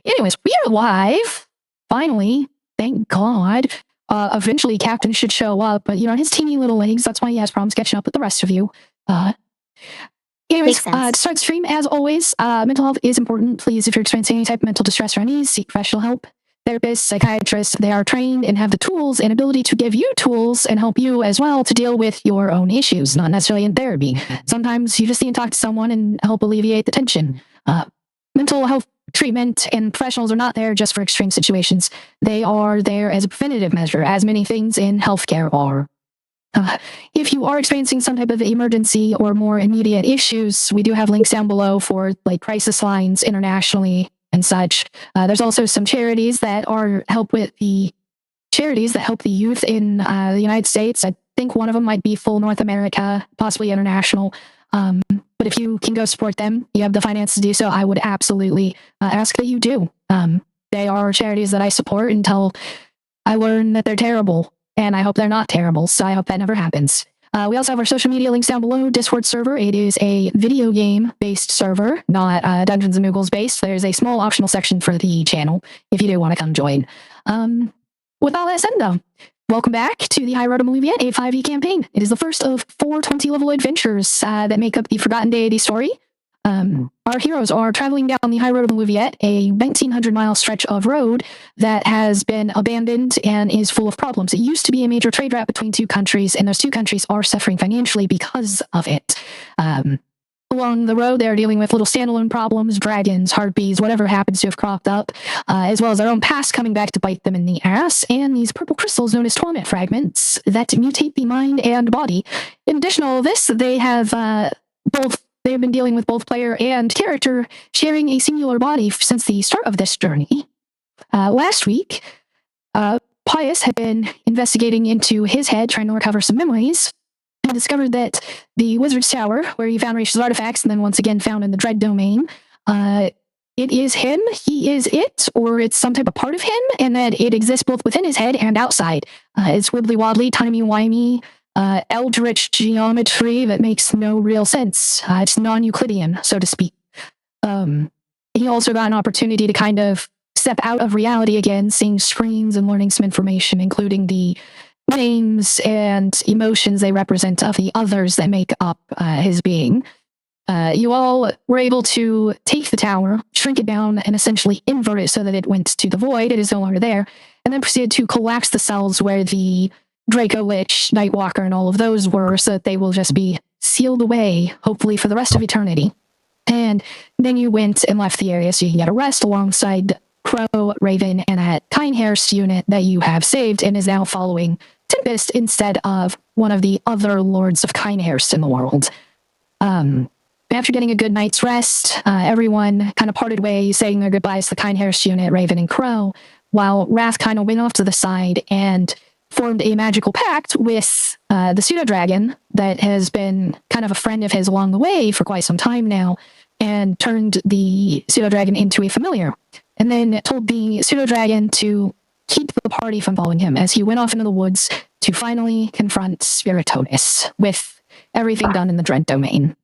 Anyways, we are live. Finally, thank God. Eventually, Captain should show up, but his teeny little legs, that's why he has problems catching up with the rest of you. Anyways, to start the stream, as always, mental health is important. Please, if you're experiencing any type of mental distress or unease, seek professional help. Therapists, psychiatrists, they are trained and have the tools and ability to give you tools and help you as well to deal with your own issues, not necessarily in therapy. Sometimes you just need to talk to someone and help alleviate the tension. Mental health treatment and professionals are not there just for extreme situations. They are there as a preventative measure, as many things in healthcare are. If you are experiencing some type of emergency or more immediate issues, we do have links down below for crisis lines internationally and such. There's also some charities that help the youth in the United States. I think one of them might be full North America, possibly international. But if you can go support them, you have the finances to do so, I would absolutely ask that you do. They are charities that I support until I learn that they're terrible. And I hope they're not terrible, so I hope that never happens. We also have our social media links down below. Discord server, it is a video game-based server, not Dungeons & Moogles-based. There's a small optional section for the channel if you do want to come join. With all that said, though, welcome back to the Highroad of Maluviette, a 5e campaign. It is the first of 4 20-level adventures that make up the Forgotten Deity story. Our heroes are traveling down the Highroad of Maluviette, a 1,900-mile stretch of road that has been abandoned and is full of problems. It used to be a major trade route between 2 countries, and those 2 countries are suffering financially because of it. Along the road, they're dealing with little standalone problems, dragons, harpies, whatever happens to have cropped up, as well as their own past coming back to bite them in the ass, and these purple crystals known as torment fragments that mutate the mind and body. In addition to all of this, they have They've been dealing with both player and character sharing a singular body since the start of this journey. Last week, Pius had been investigating into his head, trying to recover some memories, and discovered that the Wizard's Tower, where he found Raish's artifacts and then once again found in the Dread Domain, it is him, he is it, or it's some type of part of him, and that it exists both within his head and outside. It's wibbly-wobbly, timey-wimey, eldritch geometry that makes no real sense. It's non-Euclidean, so to speak. He also got an opportunity to kind of step out of reality again, seeing screens and learning some information, including the names and emotions they represent of the others that make up his being. You all were able to take the tower, shrink it down, and essentially invert it so that it went to the void. It is no longer there, and then proceeded to collapse the cells where the Draco Lich, Nightwalker, and all of those were, so that they will just be sealed away, hopefully for the rest of eternity. And then you went and left the area so you can get a rest alongside Crow, Raven, and a Kindhair's unit that you have saved and is now following Tempest instead of one of the other Lords of Kindhair's in the world. After getting a good night's rest, everyone kind of parted ways, saying their goodbyes to the Kindhair's unit, Raven and Crow, while Rath kind of went off to the side and formed a magical pact with the pseudo-dragon that has been kind of a friend of his along the way for quite some time now, and turned the pseudo-dragon into a familiar, and then told the pseudo-dragon to keep the party from following him as he went off into the woods to finally confront Spiritonus with everything done in the Dread Domain.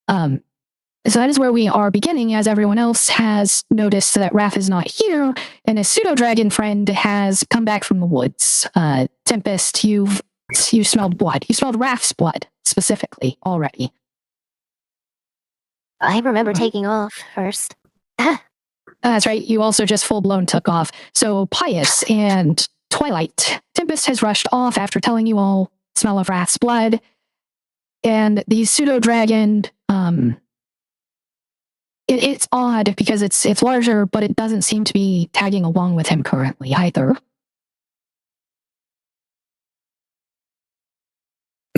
So that is where we are beginning, as everyone else has noticed that Rath is not here, and his pseudo-dragon friend has come back from the woods. Tempest, you smelled blood. You smelled Rath's blood, specifically, already. I remember taking off first. That's right, you also just full-blown took off. So Pius and Twilight, Tempest has rushed off after telling you all smell of Rath's blood, and the pseudo-dragon, it's odd because it's larger, but it doesn't seem to be tagging along with him currently either.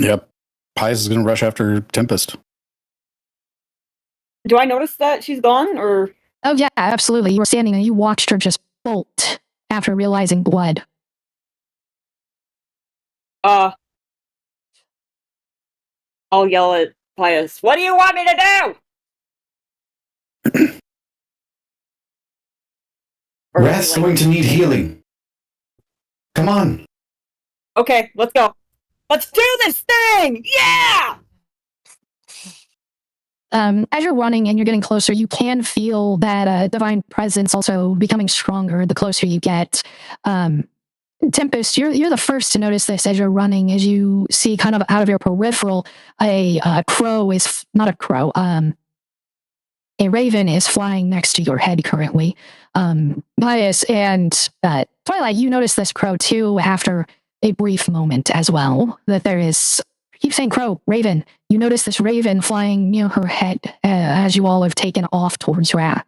Yep. Pius is going to rush after Tempest. Do I notice that she's gone, or? Oh yeah, absolutely. You were standing and you watched her just bolt after realizing blood. I'll yell at Pius. What do you want me to do? Rath's going to need healing. Come on. Okay, let's go. Let's do this thing! Yeah! as you're running and you're getting closer, you can feel that divine presence also becoming stronger the closer you get. Tempest, you're the first to notice this as you're running, as you see kind of out of your peripheral, a crow is not a crow. A raven is flying next to your head currently. Bias and Twilight, you notice this crow too after a brief moment as well. That there is, keep saying crow, raven. You notice this raven flying near her head as you all have taken off towards Rath.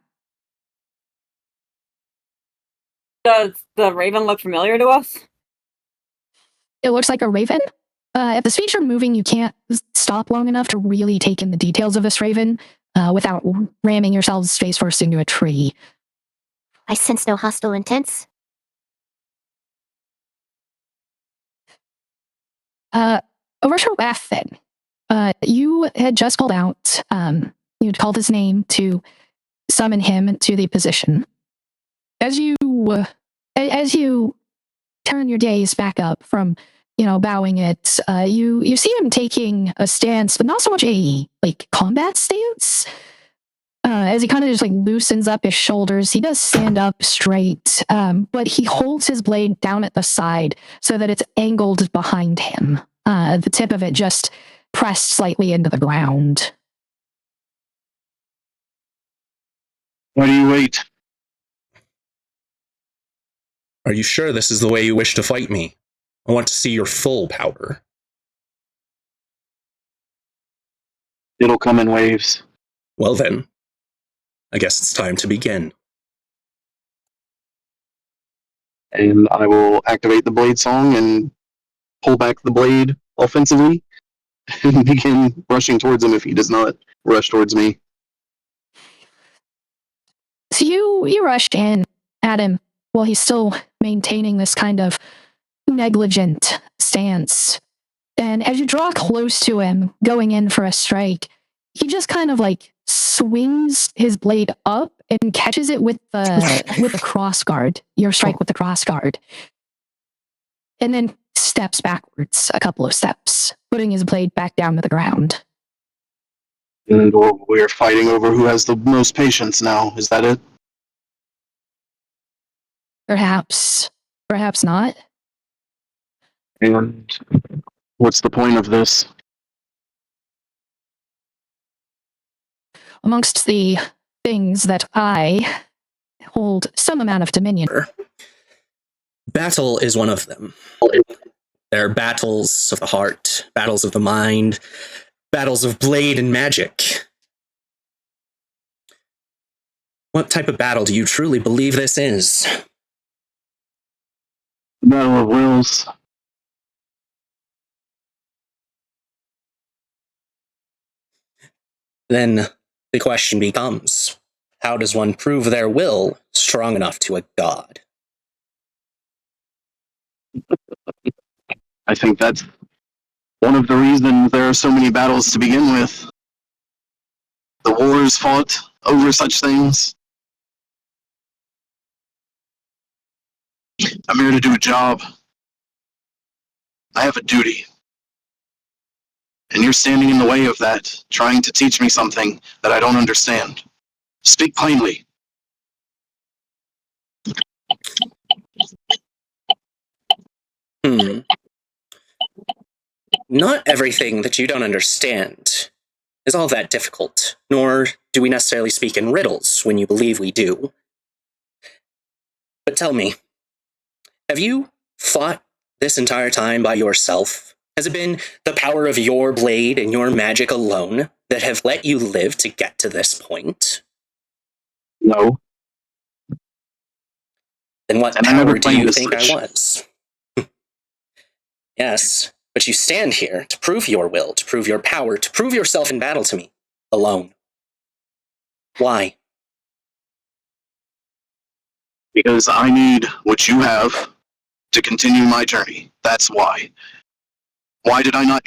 Does the raven look familiar to us? It looks like a raven. At the speed you're moving, you can't stop long enough to really take in the details of this raven without ramming yourselves face first into a tree. I sense no hostile intents. Over to Rath then. You had just called out, you'd called his name to summon him to the position. As you turn your gaze back up from, bowing it, you see him taking a stance, but not so much a combat stance. As he kind of just loosens up his shoulders, he does stand up straight, but he holds his blade down at the side so that it's angled behind him. The tip of it just pressed slightly into the ground. Why do you wait? Are you sure this is the way you wish to fight me? I want to see your full power. It'll come in waves. Well then, I guess it's time to begin. And I will activate the blade song and pull back the blade offensively and begin rushing towards him if he does not rush towards me. So you rushed in at him while he's still maintaining this kind of negligent stance. And as you draw close to him, going in for a strike, he just kind of swings his blade up and catches it with the cross guard, your strike with the cross guard. And then steps backwards a couple of steps, putting his blade back down to the ground. And we're fighting over who has the most patience now. Is that it? Perhaps not. And what's the point of this? Amongst the things that I hold some amount of dominion. Battle is one of them. There are battles of the heart, battles of the mind, battles of blade and magic. What type of battle do you truly believe this is? The Battle of Wills. Then the question becomes, how does one prove their will strong enough to a god? I think that's one of the reasons there are so many battles to begin with. The wars fought over such things. I'm here to do a job. I have a duty. And you're standing in the way of that, trying to teach me something that I don't understand. Speak plainly. Not everything that you don't understand is all that difficult, nor do we necessarily speak in riddles when you believe we do. But tell me, have you fought this entire time by yourself? Has it been the power of your blade and your magic alone that have let you live to get to this point? No. Then what And power do you think switch. I was? Yes, but you stand here to prove your will, to prove your power, to prove yourself in battle to me, alone. Why? Because I need what you have to continue my journey. That's why. Why did I not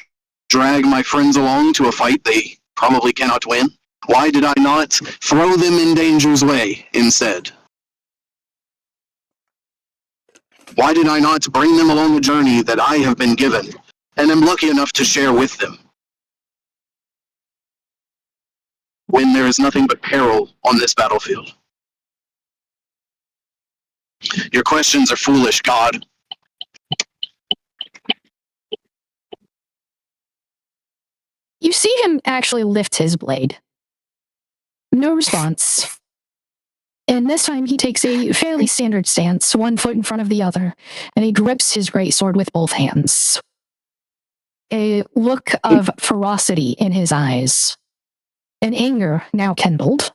drag my friends along to a fight they probably cannot win? Why did I not throw them in danger's way instead? Why did I not bring them along a journey that I have been given and am lucky enough to share with them? when there is nothing but peril on this battlefield? Your questions are foolish, God. You see him actually lift his blade. No response. And this time he takes a fairly standard stance, one foot in front of the other, and he grips his greatsword with both hands. A look of ferocity in his eyes. An anger now kindled.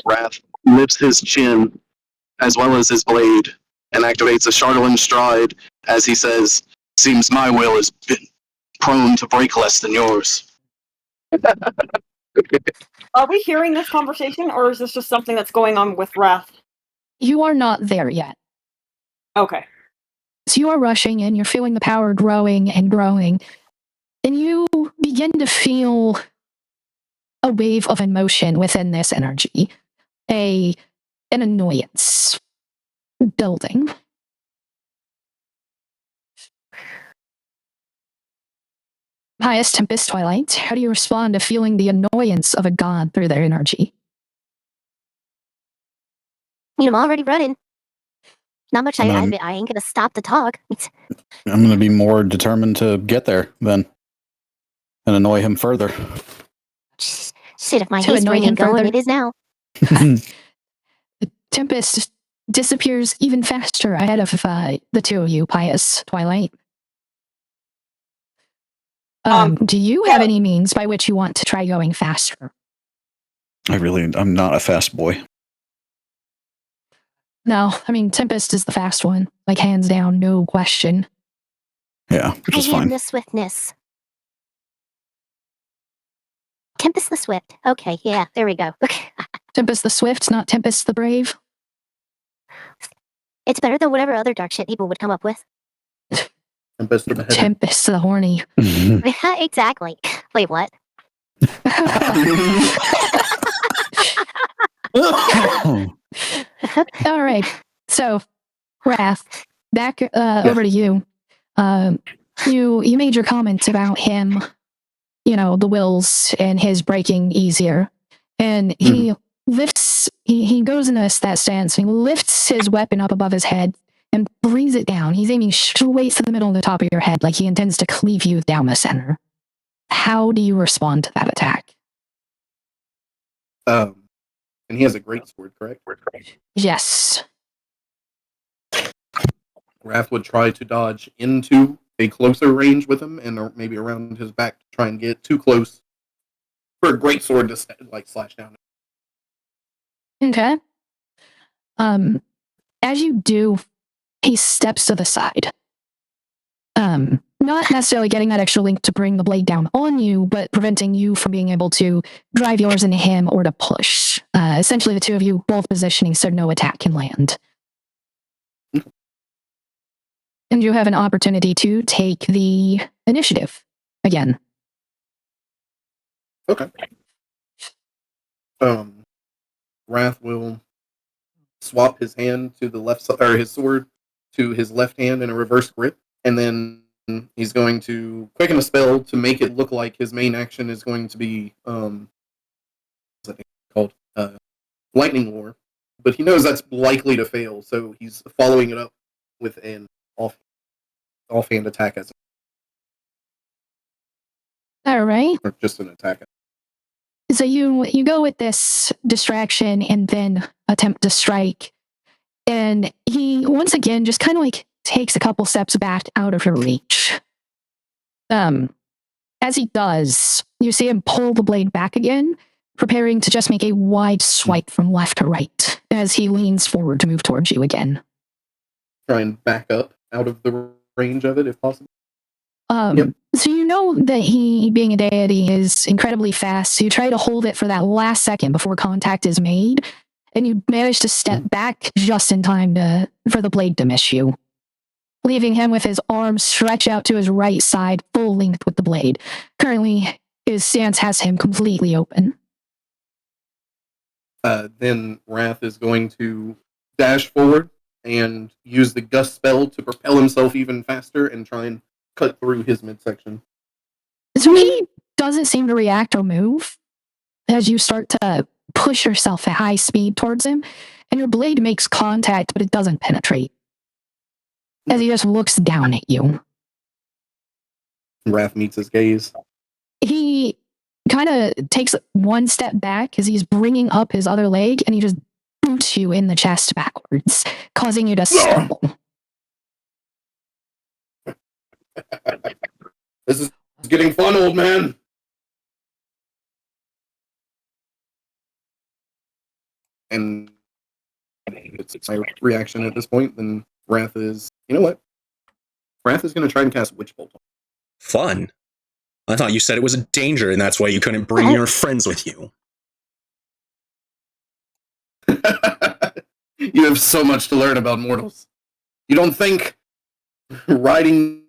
Rath lifts his chin as well as his blade and activates a Charlatan stride as he says, "Seems my will has been prone to break less than yours." Are we hearing this conversation, or is this just something that's going on with Rath? You are not there yet. Okay. So you are rushing and you're feeling the power growing and growing. And you begin to feel a wave of emotion within this energy. An annoyance building. Highest Tempest Twilight, how do you respond to feeling the annoyance of a god through their energy? I'm already running. Not much. I I'm ain't gonna stop to talk. going to be more determined to get there then and annoy him further. Shit, if my To haste annoy ring him ain't going, further. it is now. The Tempest disappears even faster ahead of the two of you, Pious Twilight. Do you have any means by which you want to try going faster? I'm not a fast boy. No, I mean, Tempest is the fast one. Like, hands down, no question. Yeah, which is I am fine. the swiftness. Tempest the Swift. Okay, yeah, there we go. Okay. Tempest the Swift, not Tempest the Brave. It's better than whatever other dark shit people would come up with. Tempest the Beheaded. Tempest the Horny. Exactly. Wait, what? All right. So, Rath, back over to you. You made your comments about him, the wills and his breaking easier. And he lifts, he goes into that stance, and he lifts his weapon up above his head and brings it down. He's aiming straight to the middle of the top of your head, like he intends to cleave you down the center. How do you respond to that attack? And he has a great sword, correct? Yes. Rath would try to dodge into a closer range with him, and maybe around his back to try and get too close for a great sword to slash down. Okay. As you do, he steps to the side. Not necessarily getting that extra link to bring the blade down on you, but preventing you from being able to drive yours into him or to push. Essentially, the two of you both positioning so no attack can land. And you have an opportunity to take the initiative again. Okay. Rath will swap his hand to the left side, or his sword to his left hand in a reverse grip, and then he's going to quicken a spell to make it look like his main action is going to be what's that thing called? Lightning Lore. But he knows that's likely to fail, so he's following it up with an offhand attack as All right. or just an attack. So you go with this distraction and then attempt to strike. And he, once again, just kind of like takes a couple steps back out of your reach. As he does, you see him pull the blade back again, preparing to just make a wide swipe from left to right as he leans forward to move towards you again. Try and back up out of the range of it if possible. So you know that he, being a deity, is incredibly fast, so you try to hold it for that last second before contact is made, and you manage to step back just in time for the blade to miss you, leaving him with his arms stretched out to his right side, full length with the blade. Currently, his stance has him completely open. Then Rath is going to dash forward and use the gust spell to propel himself even faster and try and cut through his midsection. So he doesn't seem to react or move. as you start to push yourself at high speed towards him, and your blade makes contact, but it doesn't penetrate. As he just looks down at you. Rath meets his gaze. He kind of takes one step back as he's bringing up his other leg, and he just boots you in the chest backwards, causing you to stumble. This is getting fun, old man. And it's my reaction at this point. Then Rath is, you know what? Rath is going to try and cast Witch Bolt. Fun. I thought you said it was a danger, and that's why you couldn't bring your friends with you. You have so much to learn about mortals. You don't think riding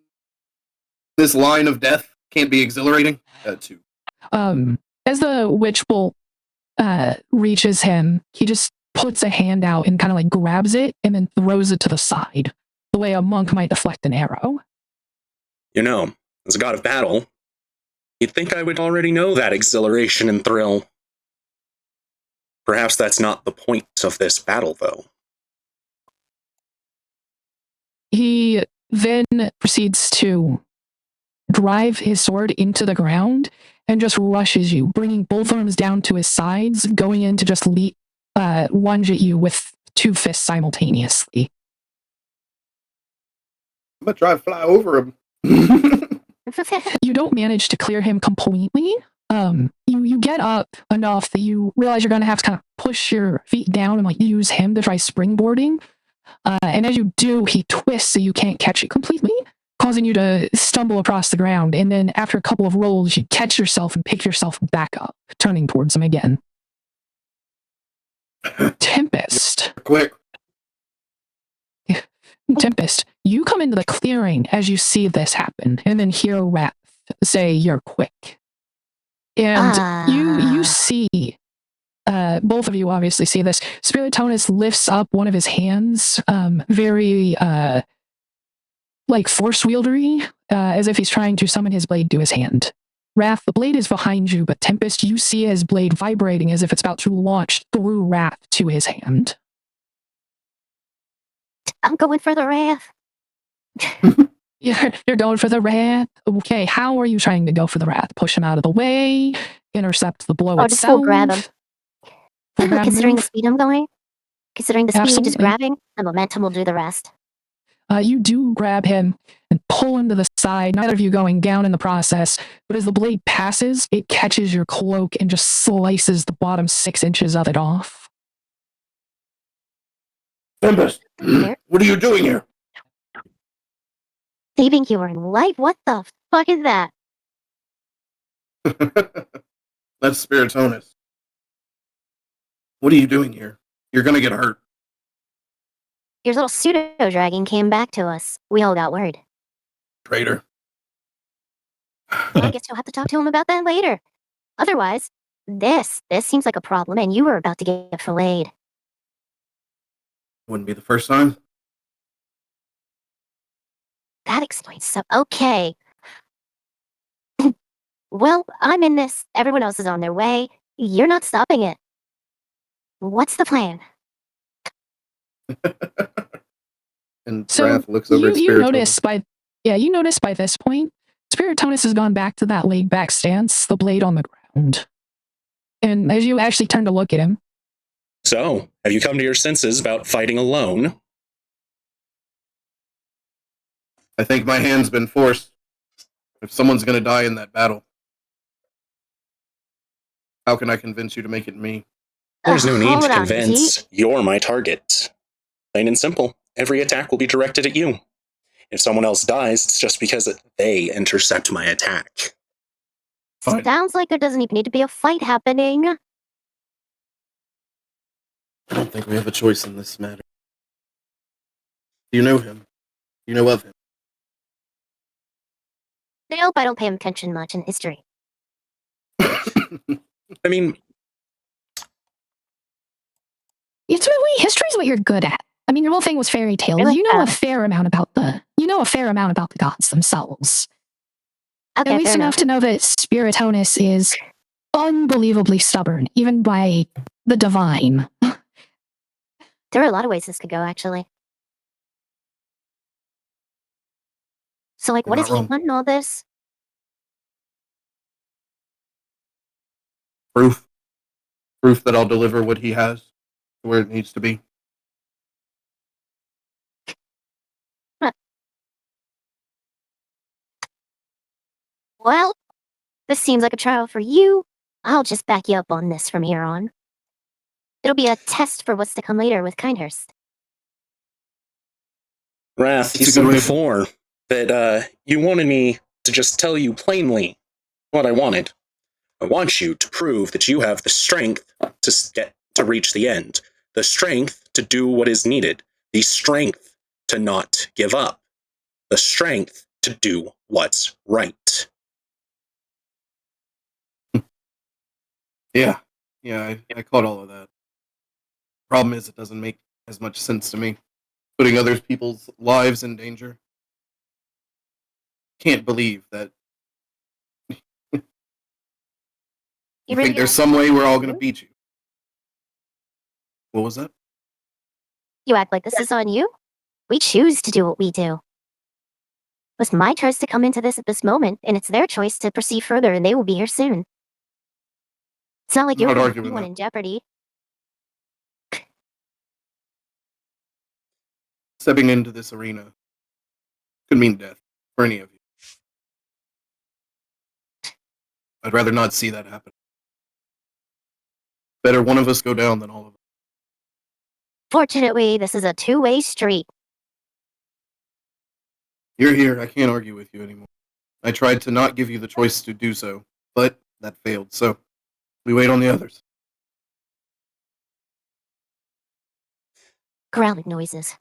this line of death can't be exhilarating? Too. As the witch bolt reaches him, he just puts a hand out and kind of like grabs it and then throws it to the side, the way a monk might deflect an arrow. You know, as a god of battle, you'd think I would already know that exhilaration and thrill. Perhaps that's not the point of this battle, though. He then proceeds to drive his sword into the ground and just rushes you, bringing both arms down to his sides, going in to just lunge at you with two fists simultaneously. I'm going to try to fly over him. You don't manage to clear him completely. You get up enough that you realize you're going to have to kind of push your feet down and like use him to try springboarding. And as you do, he twists so you can't catch it completely, causing you to stumble across the ground. And then after a couple of rolls, you catch yourself and pick yourself back up, turning towards him again. Tempest. Quick. Tempest, you come into the clearing as you see this happen, and then hear Rath say, "You're quick." And you see, both of you obviously see this. Spiritonus lifts up one of his hands, very like force wieldery, as if he's trying to summon his blade to his hand. Rath, the blade is behind you, but Tempest, you see his blade vibrating as if it's about to launch through Rath to his hand. I'm going for the Rath. You're going for the Rath? Okay, how are you trying to go for the Rath? Push him out of the way? Intercept the blow Or just itself? full grab him. Full grab Considering the move? speed I'm going, considering the speed, just Absolutely. grabbing, the momentum will do the rest. You do grab him and pull him to the side, neither of you going down in the process, but as the blade passes, it catches your cloak and just slices the bottom 6 inches of it off. Tempest, what are you doing here? Saving you in life? What the fuck is that? That's Spiritonus. What are you doing here? You're gonna get hurt. Your little pseudo-dragon came back to us. We all got word. Traitor. Well, I guess you'll have to talk to him about that later. Otherwise, this seems like a problem, and you were about to get filleted. Wouldn't be the first time. That explains some. Okay. Well, I'm in this. Everyone else is on their way. You're not stopping it. What's the plan? And So Rath looks over at you Spiritonus. notice by this point, Spiritonus has gone back to that laid back stance, the blade on the ground. And as you actually turn to look at him, So, have you come to your senses about fighting alone? I think my hand's been forced. If someone's gonna die in that battle, how can I convince you to make it me? There's no need Hold to on, convince. You're my target. Plain and simple. Every attack will be directed at you. If someone else dies, it's just because they intercept my attack. Fine. Sounds like there doesn't even need to be a fight happening. I don't think we have a choice in this matter. You know him. You know of him. I hope I don't pay him attention much in history. I mean, it's really history's what you're good at. I mean, your whole thing was fairy tales. Really? You know a fair amount about the gods themselves. Okay, At least fair enough to know that Spiritonus is unbelievably stubborn, even by the divine. There are a lot of ways this could go, actually. So, like, You're what not does he wrong. want in all this? Proof. Proof that I'll deliver what he has to where it needs to be. Well, this seems like a trial for you. I'll just back you up on this from here on. It'll be a test for what's to come later with Kindhurst. Rath, you It's a said good way before that you wanted me to just tell you plainly what I wanted. I want you to prove that you have the strength to reach the end, the strength to do what is needed, the strength to not give up, the strength to do what's right. Yeah. Yeah, I caught all of that. Problem is, it doesn't make as much sense to me. Putting other people's lives in danger. Can't believe that. You really think there's gonna some way we're all going to you? beat you? What was that? You act like this is on you? We choose to do what we do. It was my choice to come into this at this moment, and it's their choice to proceed further, and they will be here soon. It's not like I'm not you're arguing anyone that. in jeopardy. Stepping into this arena could mean death for any of you. I'd rather not see that happen. Better one of us go down than all of us. Fortunately, this is a two-way street. You're here. I can't argue with you anymore. I tried to not give you the choice to do so, but that failed. So we wait on the others. Growling noises.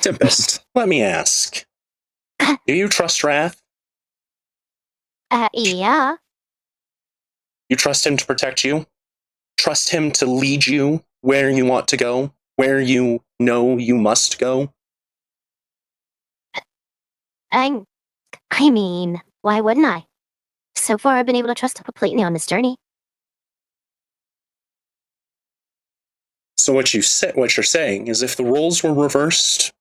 Tempest, let me ask. Do you trust Rath? Yeah. You trust him to protect you? Trust him to lead you where you want to go? Where you know you must go? I mean, why wouldn't I? So far, I've been able to trust him completely on this journey. So what you're saying is if the roles were reversed,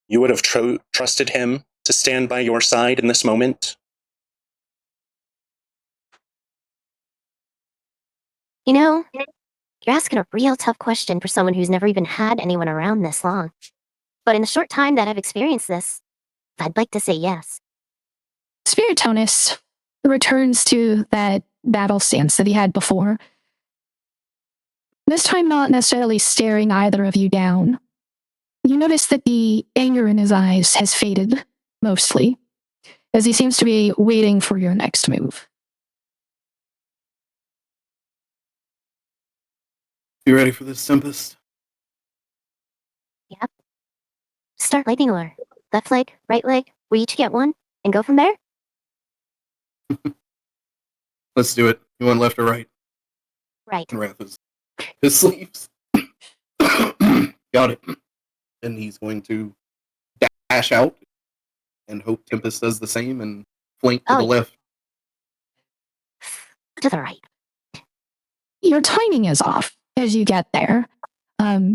you would have trusted him to stand by your side in this moment? You know, you're asking a real tough question for someone who's never even had anyone around this long. But in the short time that I've experienced this, I'd like to say yes. Spiritonus returns to that battle stance that he had before. This time not necessarily staring either of you down. You notice that the anger in his eyes has faded, mostly, as he seems to be waiting for your next move. You ready for this, Tempest? Yep. Start lightning lure. Left leg, right leg, we each get one, and go from there? Let's do it. You want left or right? Right. Rath is his sleeves. Got it. And he's going to dash out and hope Tempest does the same and flank to Oh, the yeah. left. To the right. Your timing is off as you get there.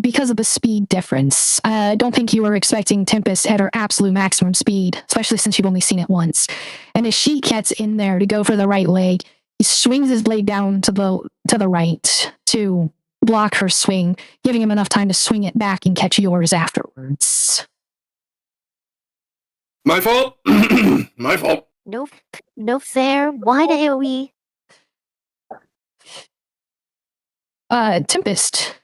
Because of the speed difference. I don't think you were expecting Tempest at her absolute maximum speed, especially since you've only seen it once. And as she gets in there to go for the right leg, he swings his blade down to the right to block her swing, giving him enough time to swing it back and catch yours afterwards. My fault. My fault. No fair. Wide AoE. Tempest.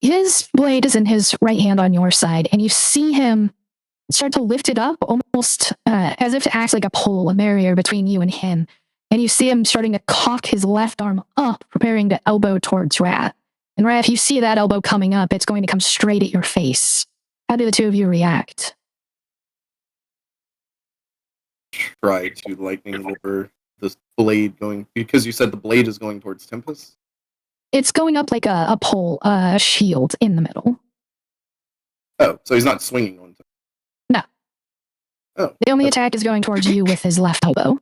His blade is in his right hand on your side, and you see him start to lift it up almost as if to act like a pole, a barrier between you and him. And you see him starting to cock his left arm up, preparing to elbow towards Rath. And Rath, you see that elbow coming up, it's going to come straight at your face. How do the two of you react? Try to lightning lure this blade going, because you said the blade is going towards Tempest. It's going up like a pole, a shield in the middle. Oh, so he's not swinging on Tempest. No. Oh, The only attack is going towards you with his left elbow.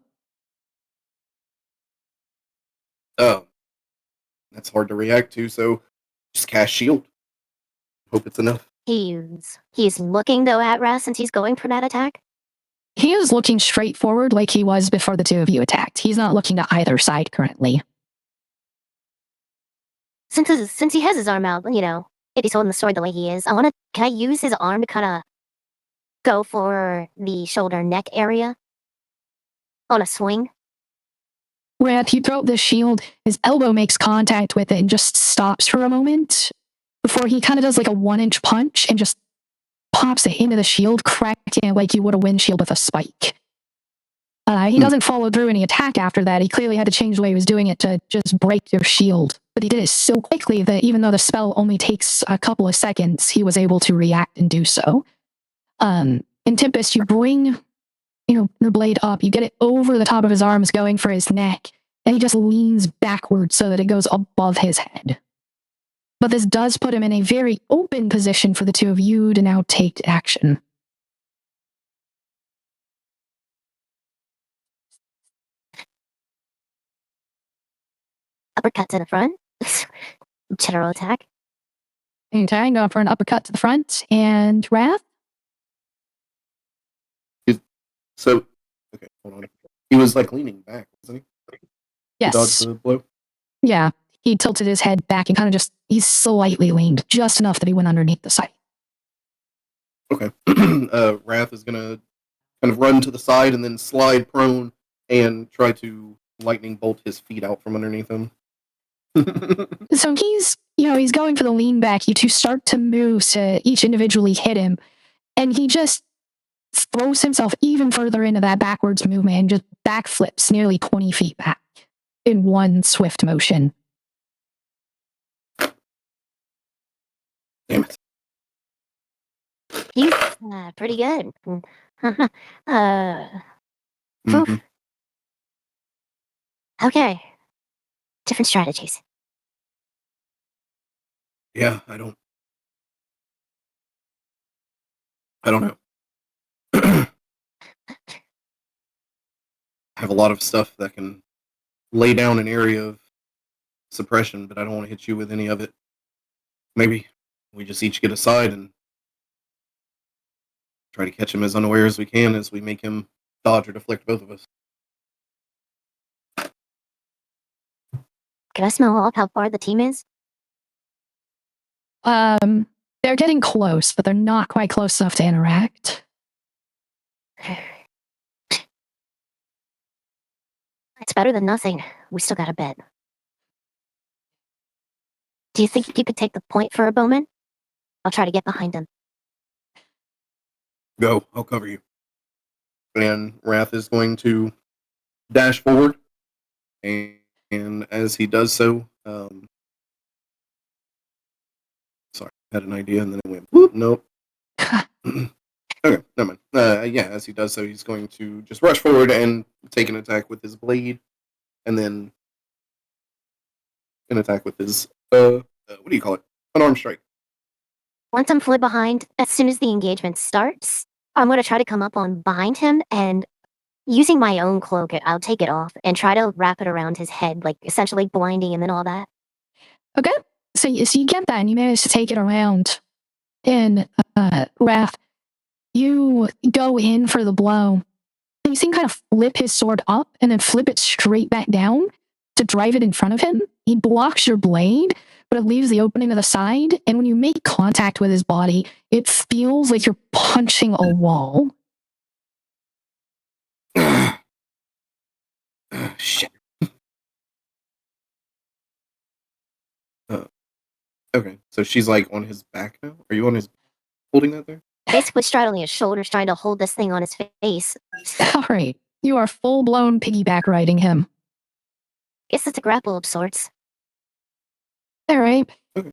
oh, that's hard to react to. So just cast shield. Hope it's enough. He's looking though at Rath since he's going for that attack. He is looking straight forward like he was before the two of you attacked. He's not looking to either side currently. Since he has his arm out, if he's holding the sword the way he is, can I use his arm to kind of go for the shoulder neck area on a swing? Rath, you throw up the shield, his elbow makes contact with it and just stops for a moment before he kind of does like a 1-inch punch and just pops it into the shield, cracking it like you would a windshield with a spike. He doesn't follow through any attack after that. He clearly had to change the way he was doing it to just break your shield. But he did it so quickly that even though the spell only takes a couple of seconds, he was able to react and do so. In Tempest, you bring the blade up, you get it over the top of his arms going for his neck, and he just leans backwards so that it goes above his head. But this does put him in a very open position for the two of you to now take action. Uppercut to the front. General attack. Okay, going for an uppercut to the front. And Rath? So, okay, hold on. He was like leaning back, wasn't he? Yes. To dodge the blow? Yeah. He tilted his head back and kind of he's slightly leaned, just enough that he went underneath the side. Okay. Rath is going to kind of run to the side and then slide prone and try to lightning bolt his feet out from underneath him. So he's going for the lean back. You two start to move to each individually hit him, and he just throws himself even further into that backwards movement and just backflips nearly 20 feet back in one swift motion. Damn it. He's pretty good. Mhm. Okay. Different strategies. Yeah, I don't know. I have a lot of stuff that can lay down an area of suppression, but I don't want to hit you with any of it. Maybe we just each get aside and try to catch him as unaware as we can as we make him dodge or deflect both of us. Can I smell off how far the team is? They're getting close, but they're not quite close enough to interact. It's better than nothing. We still got a bet. Do you think you could take the point for a bowman? I'll try to get behind him. Go, I'll cover you. And Rath is going to dash forward, and as he does so, sorry, I had an idea and then it went, whoop, nope. Okay, never mind. Yeah, as he does so, he's going to just rush forward and take an attack with his blade, and then an attack with his, what do you call it? Unarmed strike. Once I'm fully behind, as soon as the engagement starts, I'm going to try to come up on behind him and using my own cloak, I'll take it off and try to wrap it around his head, like essentially blinding him and all that. Okay, so you get that and you manage to take it around. And Rath, you go in for the blow. And you see him kind of flip his sword up and then flip it straight back down to drive it in front of him. He blocks your blade, but it leaves the opening to the side. And when you make contact with his body, it feels like you're punching a wall. Shit. Okay, so she's like on his back now? Are you on his holding that there? Basically straddling his shoulders, trying to hold this thing on his face. All right, you are full-blown piggyback riding him. Guess it's a grapple of sorts. All right. Okay.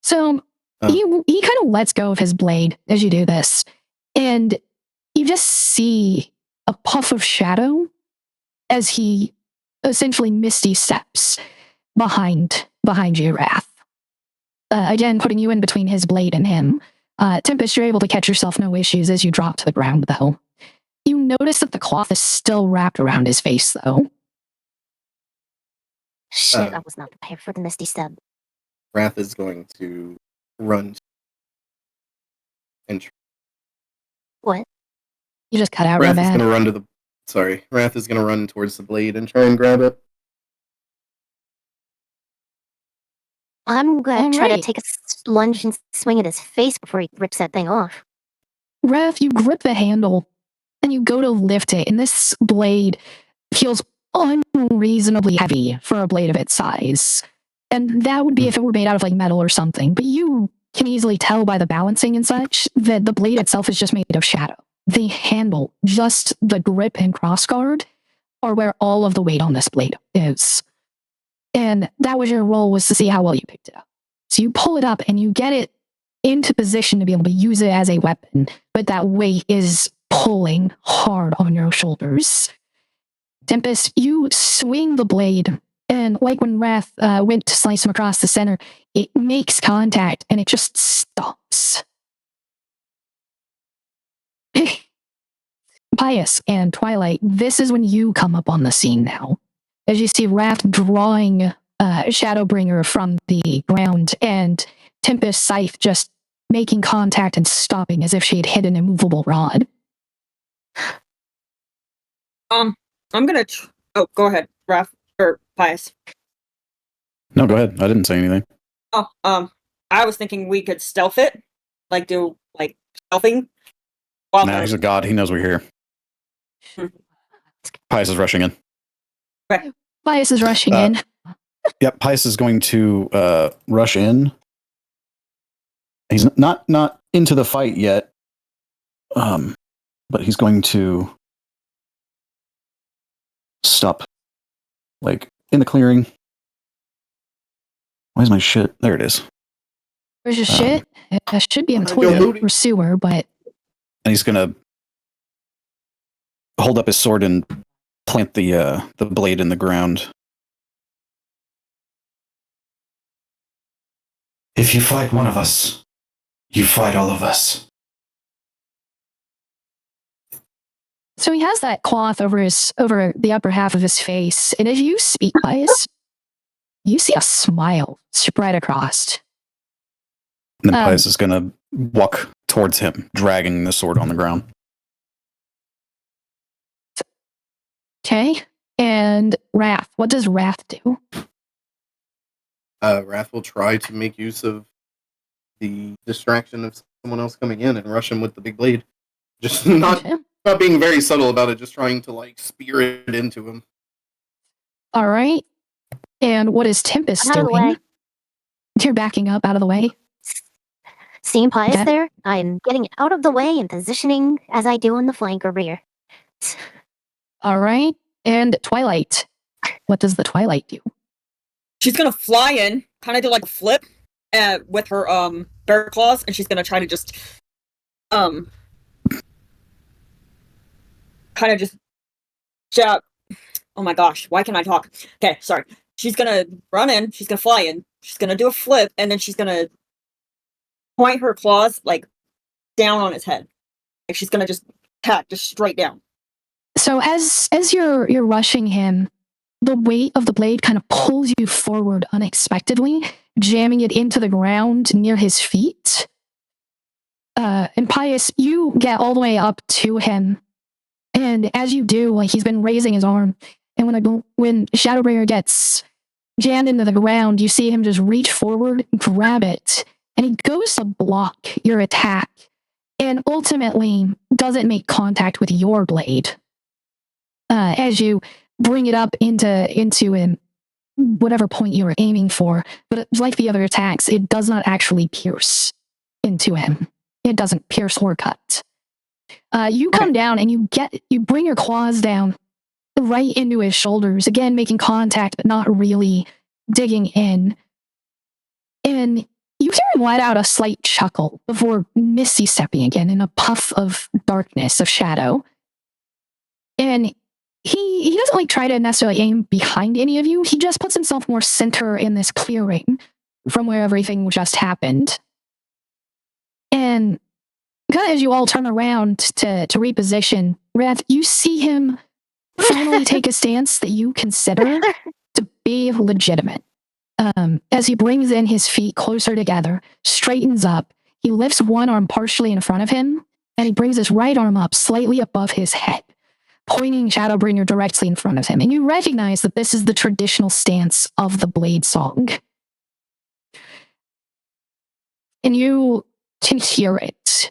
So he kind of lets go of his blade as you do this, and you just see a puff of shadow as he essentially misty steps behind you, Rath. Again, putting you in between his blade and him. Tempest, you're able to catch yourself no issues as you drop to the ground, though. notice that the cloth is still wrapped around his face, though. Shit, I was not prepared for the misty step. Rath is going to run and What? You just cut out real Rath is bad. going to run to the. Sorry, Rath is going to run towards the blade and try and grab it. I'm gonna try to Alright. take a lunge and swing at his face before he rips that thing off. Rath, you grip the handle and you go to lift it, and this blade feels unreasonably heavy for a blade of its size. And that would be if it were made out of like metal or something, but you can easily tell by the balancing and such that the blade itself is just made of shadow. The handle, just the grip and crossguard, are where all of the weight on this blade is. And that was your role, was to see how well you picked it up. So you pull it up and you get it into position to be able to use it as a weapon, but that weight is pulling hard on your shoulders. Tempest, you swing the blade, and like when Rath went to slice him across the center, it makes contact and it just stops. Pius and Twilight, this is when you come up on the scene now. As you see Rath drawing Shadowbringer from the ground, and Tempest Scythe just making contact and stopping as if she had hit an immovable rod. I'm gonna. Oh, go ahead, Raph or Pius. No, go ahead. I didn't say anything. Oh, I was thinking we could stealth it, like do like stealthing. While Nah, he's a god. He knows we're here. Pius is rushing in. Pius is rushing in. Yep, Pius is going to rush in. He's not into the fight yet, but he's going to stop, like, in the clearing. Why is my shit? There it is. Where's your shit? It should be in the Go toilet Moody. or sewer, but And he's going to hold up his sword and plant the blade in the ground. If you fight one of us, you fight all of us. so he has that cloth over the upper half of his face, and as you speak, Pius, you see a smile spread across. And then Pius is going to walk towards him, dragging the sword on the ground. Okay, and Rath. What does Rath do? Rath will try to make use of the distraction of someone else coming in and rush him with the big blade. Just not being very subtle about it, just trying to like spear it into him. All right. And what is Tempest Out of the doing? way. You're backing up out of the way. Seeing Pius Okay. there, I'm getting out of the way and positioning as I do in the flank or rear. All right. And Twilight. What does the Twilight do? she's gonna fly in, kind of do like a flip, with her bear claws, and she's gonna try to just kind of just jab. Oh my gosh, why can't I talk? Okay, sorry. She's gonna run in, she's gonna fly in, she's gonna do a flip, and then she's gonna point her claws like down on his head. Like she's gonna just attack, just straight down. So as you're rushing him, the weight of the blade kind of pulls you forward unexpectedly, jamming it into the ground near his feet. And Pius, you get all the way up to him, and as you do, like he's been raising his arm, and when Shadowbringer gets jammed into the ground, you see him just reach forward, grab it, and he goes to block your attack, and ultimately doesn't make contact with your blade. As you bring it up into him, whatever point you were aiming for, but like the other attacks, it does not actually pierce into him. It doesn't pierce or cut. You come down and you bring your claws down right into his shoulders, again making contact but not really digging in. And you hear him let out a slight chuckle before misty stepping again in a puff of darkness, of shadow. And he doesn't like try to necessarily aim behind any of you. He just puts himself more center in this clearing from where everything just happened. And kind of as you all turn around to reposition, Rath, you see him finally take a stance that you consider to be legitimate. As he brings in his feet closer together, straightens up, he lifts one arm partially in front of him, and he brings his right arm up slightly above his head, pointing Shadowbringer directly in front of him. And you recognize that this is the traditional stance of the Blade Song. And you can hear it,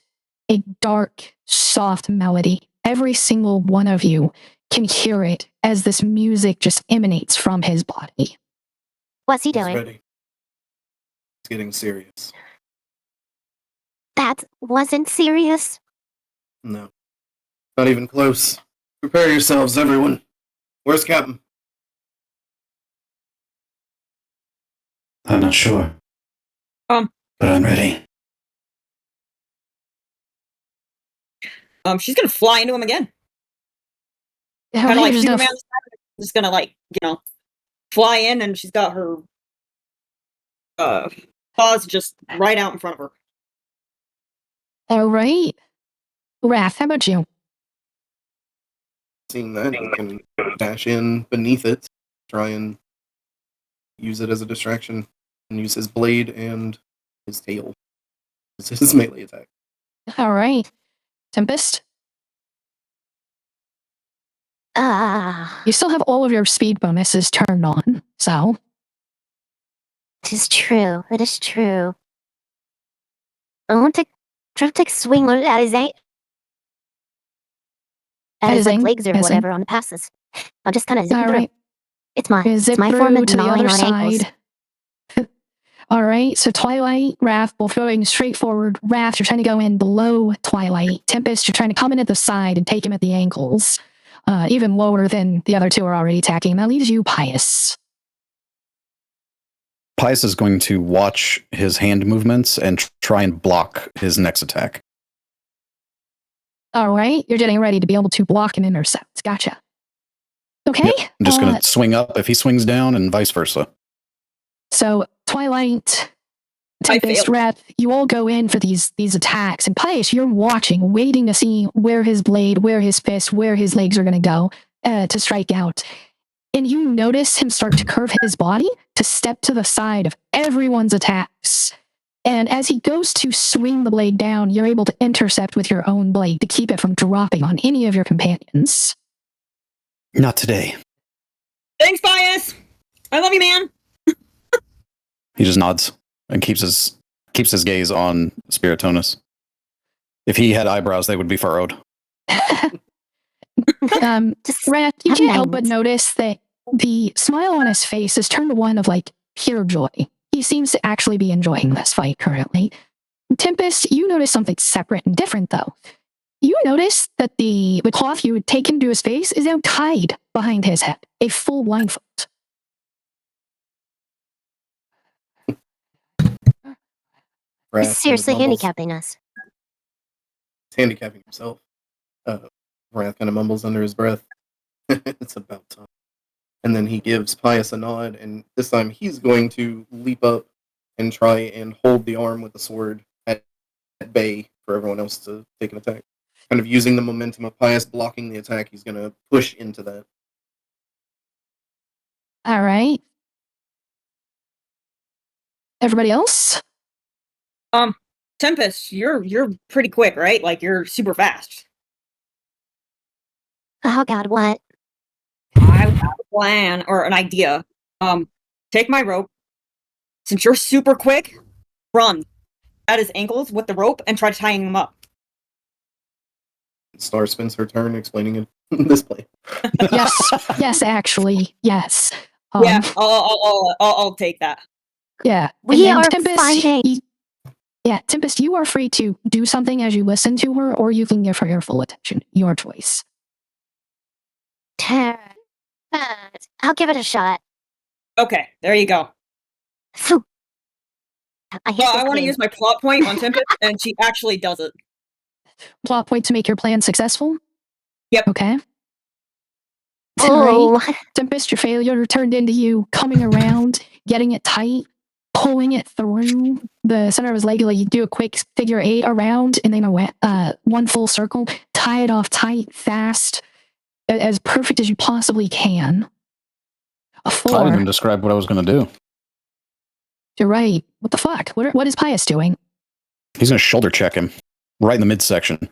a dark, soft melody. Every single one of you can hear it as this music just emanates from his body. What's he He's doing? ready. It's getting serious. That wasn't serious. No. Not even close. Prepare yourselves, everyone. Where's Captain? I'm not sure. Um. But I'm ready. She's gonna fly into him again. How Kind of like there's no Superman. Just gonna fly in, and she's got her paws just right out in front of her. All right. Rath, how about you? Seeing that, he can dash in beneath it, try and use it as a distraction, and use his blade and his tail as his melee attack. All right. Tempest, you still have all of your speed bonuses turned on, so It is true. It is true. I want to try to take a swing at his legs or whatever on the passes. I'll just kind of zip all through. right. It's my Zip form through of to the gnawing other on ankles. side. All right, so Twilight, Rath, both going straight forward. Rath, you're trying to go in below Twilight. Tempest, you're trying to come in at the side and take him at the ankles. Even lower than the other two are already attacking. That leaves you, Pius. Pius is going to watch his hand movements and try and block his next attack. All right, you're getting ready to be able to block and intercept. Gotcha. Okay. Yep, I'm just going to swing up if he swings down and vice versa. So Twilight, Tempest, Rath, you all go in for these attacks. And Pius, you're watching, waiting to see where his blade, where his fist, where his legs are going to go to strike out. And you notice him start to curve his body to step to the side of everyone's attacks. And as he goes to swing the blade down, you're able to intercept with your own blade to keep it from dropping on any of your companions. Not today. Thanks, Pius. I love you, man. He just nods and keeps his gaze on Spiritonus. If he had eyebrows, they would be furrowed. Rath, you can't help but notice that the smile on his face is turned to one of pure joy. He seems to actually be enjoying this fight currently. Tempest, you notice something separate and different though. You notice that the cloth you had taken to his face is now tied behind his head, a full blindfold. He's seriously handicapping us. He's handicapping himself. Rath kind of mumbles under his breath. It's about time. And then he gives Pius a nod, and this time he's going to leap up and try and hold the arm with the sword at bay for everyone else to take an attack. Kind of using the momentum of Pius blocking the attack, he's going to push into that. All right. Everybody else? Tempest, you're pretty quick, right? You're super fast. Oh God, what? I have a plan or an idea. Take my rope. Since you're super quick, run at his ankles with the rope and try tying him up. Star spends her turn explaining it this play. Yes, actually, yes. Yeah, I'll take that. Yeah, We are Tempest, fighting. Tempest, you are free to do something as you listen to her, or you can give her your full attention. Your choice. I'll give it a shot. Okay, there you go. Phew. I want to use my plot point on Tempest, and she actually does it. Plot point to make your plan successful? Yep. Okay. Oh. Right. Tempest, your failure turned into you coming around, getting it tight, pulling it through the center of his leg. You do a quick figure 8 around, and then one full circle, tie it off tight, fast, as perfect as you possibly can. I didn't even Four. describe what I was going to do. You're right. What the fuck? What is Pius doing? He's going to shoulder check him right in the midsection.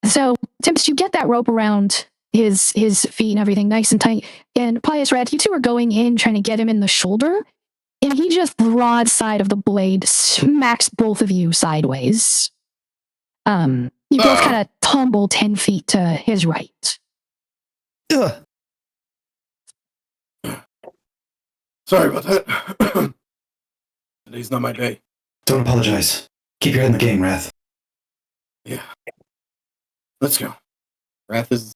So, Tempest, you get that rope around his feet and everything nice and tight. And Pius, Rath, you two are going in, trying to get him in the shoulder. And he just broadside of the blade smacks both of you sideways. You both kind of tumble 10 feet to his right. Ugh. Sorry about that. Today's not my day. Don't apologize. Keep your head in the game, Rath. Yeah. Let's go. Rath is...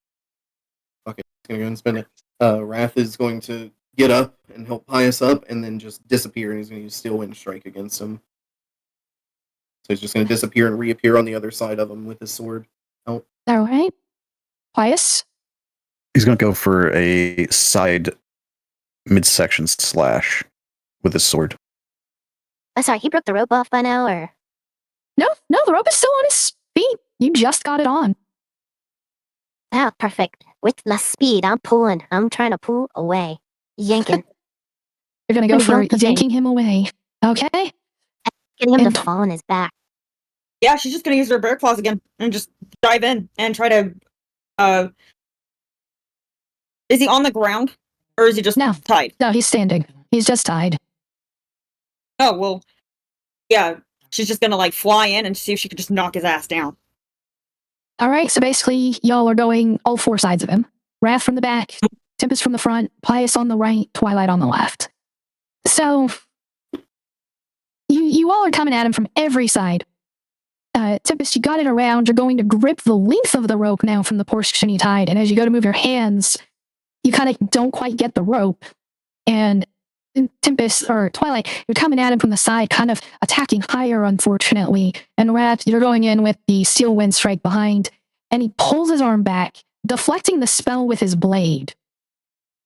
Okay, he's gonna go and spend it. Rath is going to get up and help Pius up and then just disappear, and he's going to use Steel Wind Strike against him. So he's just going to disappear and reappear on the other side of him with his sword out. All right. Pius? He's going to go for a side midsection slash with his sword. Sorry, he broke the rope off by now, or? No, the rope is still on his feet. You just got it on. Ah, perfect. With my speed, I'm pulling. I'm trying to pull away. Yanking. You're going to go What are for you doing? yanking him away. Okay. Getting him And- to fall on his back. Yeah, she's just gonna use her bear claws again and just dive in and try to. Is he on the ground or is he just No. tied? No, he's standing. He's just tied. Oh well, yeah. She's just gonna like fly in and see if she could just knock his ass down. All right, so basically, y'all are going all four sides of him. Rath from the back, Tempest from the front, Pius on the right, Twilight on the left. So, you all are coming at him from every side. Tempest, you got it around. You're going to grip the length of the rope now from the portion you tied, and as you go to move your hands, you kind of don't quite get the rope. And Tempest, or Twilight, you're coming at him from the side, kind of attacking higher, unfortunately. And Rath, you're going in with the Steel Wind Strike behind, and he pulls his arm back, deflecting the spell with his blade,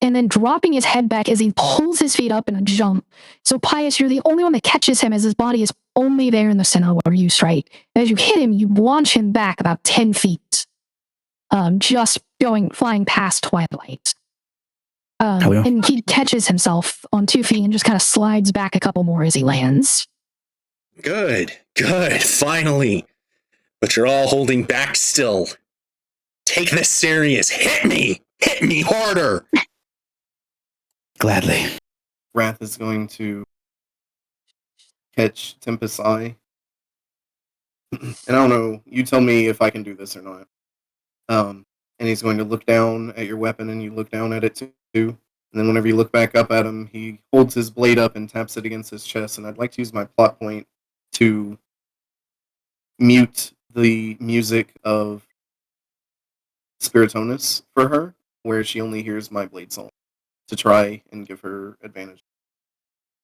and then dropping his head back as he pulls his feet up in a jump. So Pius, you're the only one that catches him as his body is only there in the center where you strike. And as you hit him, you launch him back about 10 feet, just flying past Twilight. Yeah. And he catches himself on 2 feet and just kind of slides back a couple more as he lands. Good, finally. But you're all holding back still. Take this serious. Hit me harder. Gladly. Rath is going to catch Tempest's eye. And I don't know, you tell me if I can do this or not. And he's going to look down at your weapon, and you look down at it too. And then whenever you look back up at him, he holds his blade up and taps it against his chest. And I'd like to use my plot point to mute the music of Spiritonus for her, where she only hears my blade song, to try and give her advantage.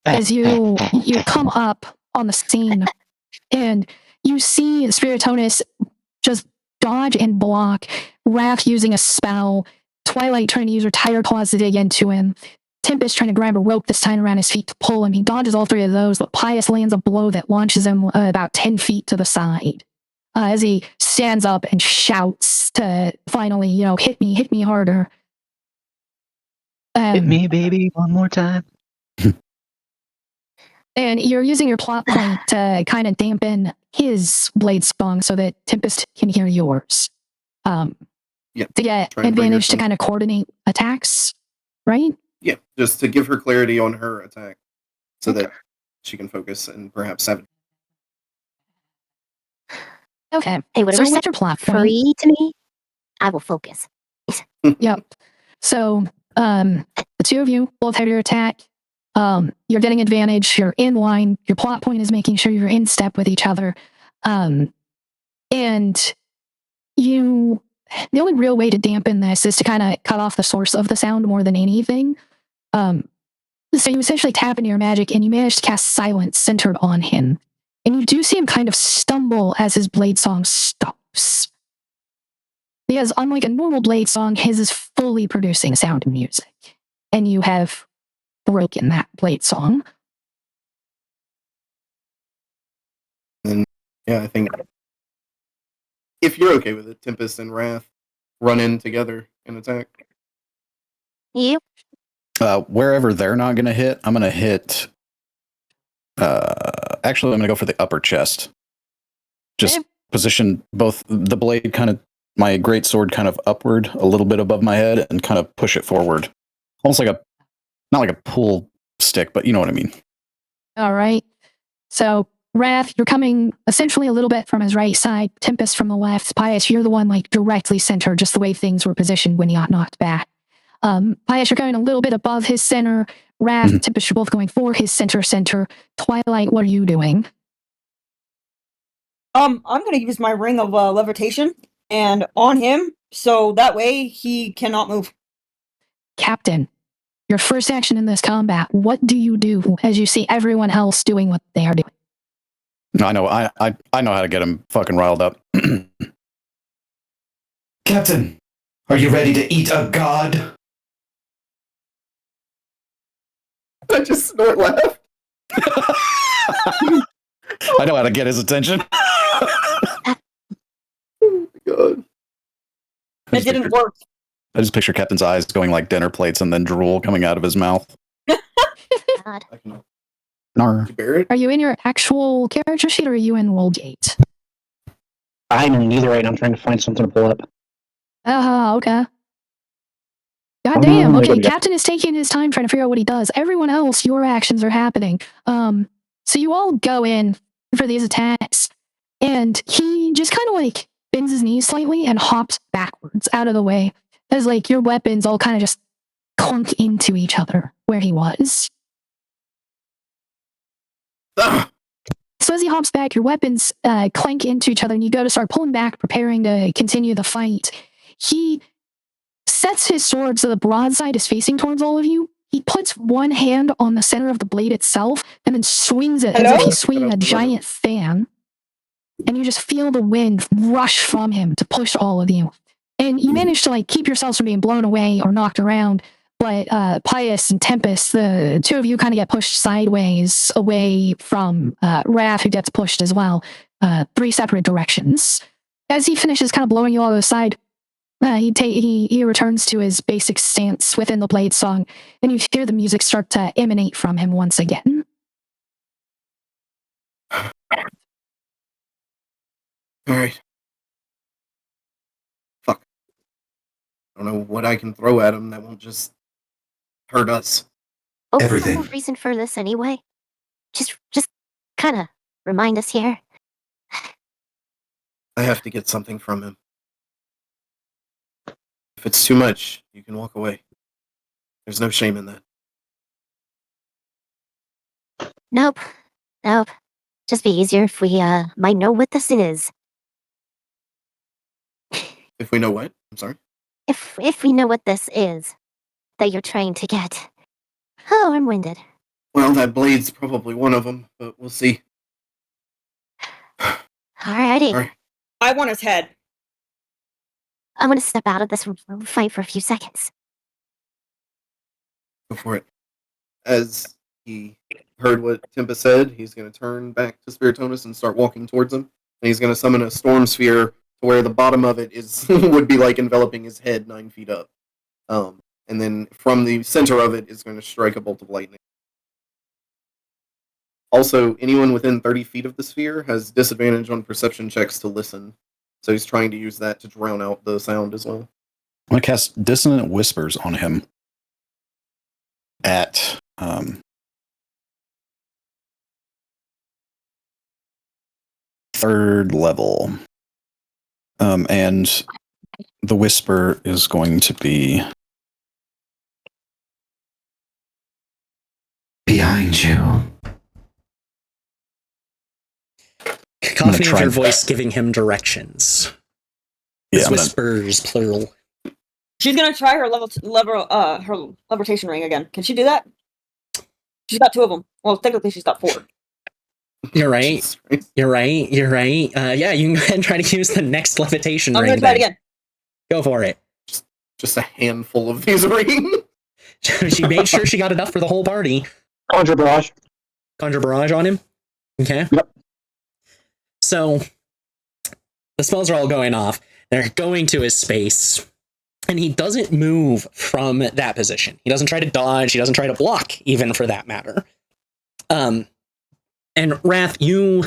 As you come up on the scene, and you see Spiritonus just dodge and block, Rath using a spell, Twilight trying to use her tire claws to dig into him, Tempest trying to grab a rope this time around his feet to pull him. He dodges all three of those, but Pius lands a blow that launches him about 10 feet to the side. As he stands up and shouts to finally, hit me harder. Hit me, baby, one more time. And you're using your plot point to kind of dampen his blade song so that Tempest can hear yours. Yeah, to get try and bring her advantage to some- kind of coordinate attacks, right? Yeah, just to give her clarity on her attack, so that she can focus and perhaps have. Okay. Hey, whatever So what's set your plot point? free to me, I will focus. Yep. So the two of you both have your attack. You're getting advantage. You're in line. Your plot point is making sure you're in step with each other. And the only real way to dampen this is to kind of cut off the source of the sound more than anything. So you essentially tap into your magic and you manage to cast silence centered on him. And you do see him kind of stumble as his blade song stops. Because unlike a normal blade song, his is fully producing sound and music. And you have broken that blade song. And yeah, I think if you're okay with it, Tempest and Rath run in together and attack. You? Wherever they're not going to hit, I'm going to hit. Actually, I'm going to go for the upper chest. Just position both the blade kind of, my great sword kind of upward a little bit above my head and kind of push it forward. Almost like not like a pull stick, but you know what I mean. All right. So, Rath, you're coming essentially a little bit from his right side. Tempest from the left. Pius, you're the one like directly center, just the way things were positioned when he got knocked back. Pius, you're going a little bit above his center. Rath, Tempest, you're both going for his center. Twilight, what are you doing? I'm gonna use my ring of levitation and on him, so that way he cannot move. Captain, your first action in this combat, what do you do as you see everyone else doing what they are doing? I know. I know how to get him fucking riled up. Captain, are you ready to eat a god? I just snort laugh. I know how to get his attention. Oh my god. It didn't work. I just picture Captain's eyes going like dinner plates and then drool coming out of his mouth. God. Nar. Are you in your actual character sheet or are you in Rollgate? I'm in neither right now. I'm trying to find something to pull up. Oh, okay. God damn. Okay, Captain is taking his time trying to figure out what he does. Everyone else, your actions are happening. So you all go in for these attacks, and he just kind of like bends his knees slightly and hops backwards out of the way as like your weapons all kind of just clunk into each other where he was. So as he hops back, your weapons clank into each other, and you go to start pulling back, preparing to continue the fight. He sets his sword so the broadside is facing towards all of you. He puts one hand on the center of the blade itself and then swings it as if he's swinging a giant fan. And you just feel the wind rush from him to push all of you. And you manage to like keep yourselves from being blown away or knocked around. But Pius and Tempest, the two of you kind of get pushed sideways away from Rath, who gets pushed as well, 3 separate directions. As he finishes kind of blowing you all to the side, he returns to his basic stance within the blade song, and you hear the music start to emanate from him once again. Alright. Fuck. I don't know what I can throw at him that won't just hurt us. Oh, Everything. no reason for this anyway. Just kind of remind us here. I have to get something from him. If it's too much, you can walk away. There's no shame in that. Nope. Just be easier if we might know what this is. If we know what? I'm sorry? If we know what this is that you're trying to get. Oh, I'm winded. Well, that blade's probably one of them, but we'll see. Alrighty. Alright. I want his head. I'm gonna step out of this fight for a few seconds. Go for it. As he heard what Tempest said, he's going to turn back to Spiritonus and start walking towards him. And he's going to summon a storm sphere to where the bottom of it is would be like enveloping his head 9 feet up. And then from the center of it is going to strike a bolt of lightning. Also, anyone within 30 feet of the sphere has disadvantage on perception checks to listen. So he's trying to use that to drown out the sound as well. I'm going to cast Dissonant Whispers on him at third level. And the whisper is going to be behind you. Cacophony of your voice giving him directions. Yeah, Whispers, plural. She's gonna try her her levitation ring again. Can she do that? She's got 2 of them. Well, technically she's got 4. You're right. You're right. Yeah, you can go ahead and try to use the next levitation ring. I'm gonna try it again. Go for it. Just a handful of these rings. She made sure she got enough for the whole party. Conjure barrage. Conjure barrage on him. Okay. Yep. So, The spells are all going off. They're going to his space. And he doesn't move from that position. He doesn't try to dodge. He doesn't try to block, even for that matter. And Rath, you,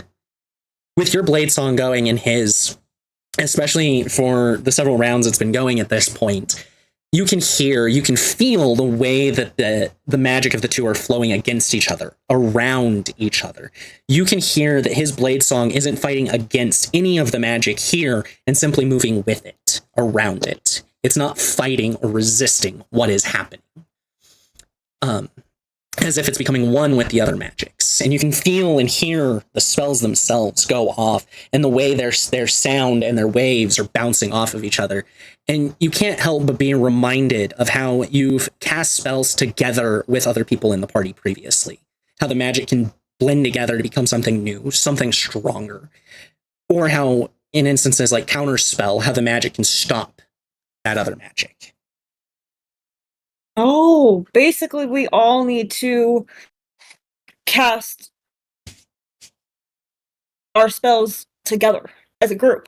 with your blade song going in his, especially for the several rounds it's been going at this point, you can hear, you can feel the way that the magic of the two are flowing against each other, around each other. You can hear that his blade song isn't fighting against any of the magic here and simply moving with it, around it. It's not fighting or resisting what is happening. As if it's becoming one with the other magics. And you can feel and hear the spells themselves go off and the way their sound and their waves are bouncing off of each other. And you can't help but be reminded of how you've cast spells together with other people in the party previously. How the magic can blend together to become something new, something stronger. Or how, in instances like Counterspell, how the magic can stop that other magic. Oh, basically we all need to cast our spells together as a group.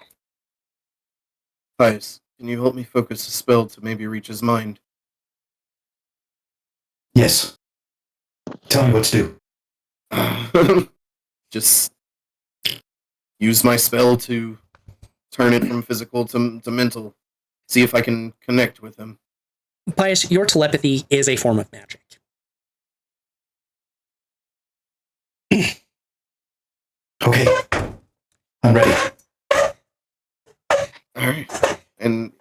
Pius, can you help me focus a spell to maybe reach his mind? Yes. Tell me what to do. Just use my spell to turn it from physical to mental. See if I can connect with him. Pius, your telepathy is a form of magic. Okay. I'm ready. Alright. And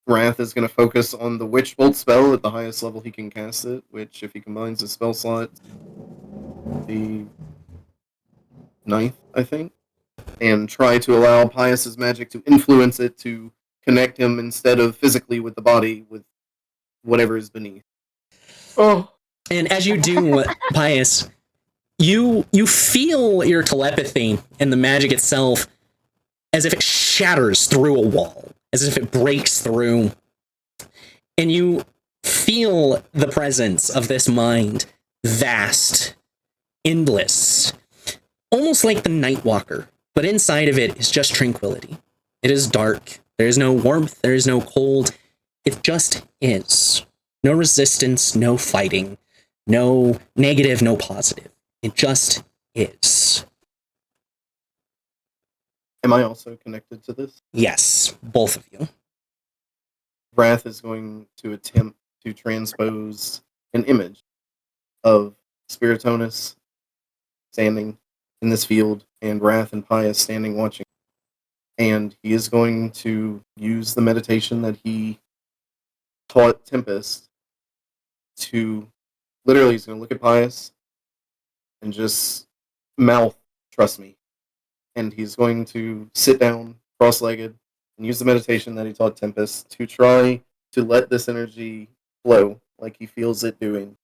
Rath is going to focus on the Witch Bolt spell at the highest level he can cast it, which, if he combines the spell slot, the 9th, I think, and try to allow Pius's magic to influence it to connect him instead of physically with the body, with whatever is beneath. Oh. And as you do, Pius, you feel your telepathy and the magic itself as if it shatters through a wall, as if it breaks through. And you feel the presence of this mind, vast, endless, almost like the Nightwalker, but inside of it is just tranquility. It is dark. There is no warmth. There is no cold. It just is. No resistance, no fighting, no negative, no positive. It just is. Am I also connected to this? Yes, both of you. Rath is going to attempt to transpose an image of Spiritonus standing in this field and Rath and Pius standing watching. And he is going to use the meditation that he taught Tempest to, literally, he's going to look at Pius and just mouth, "Trust me." And he's going to sit down, cross-legged, and use the meditation that he taught Tempest to try to let this energy flow like he feels it doing,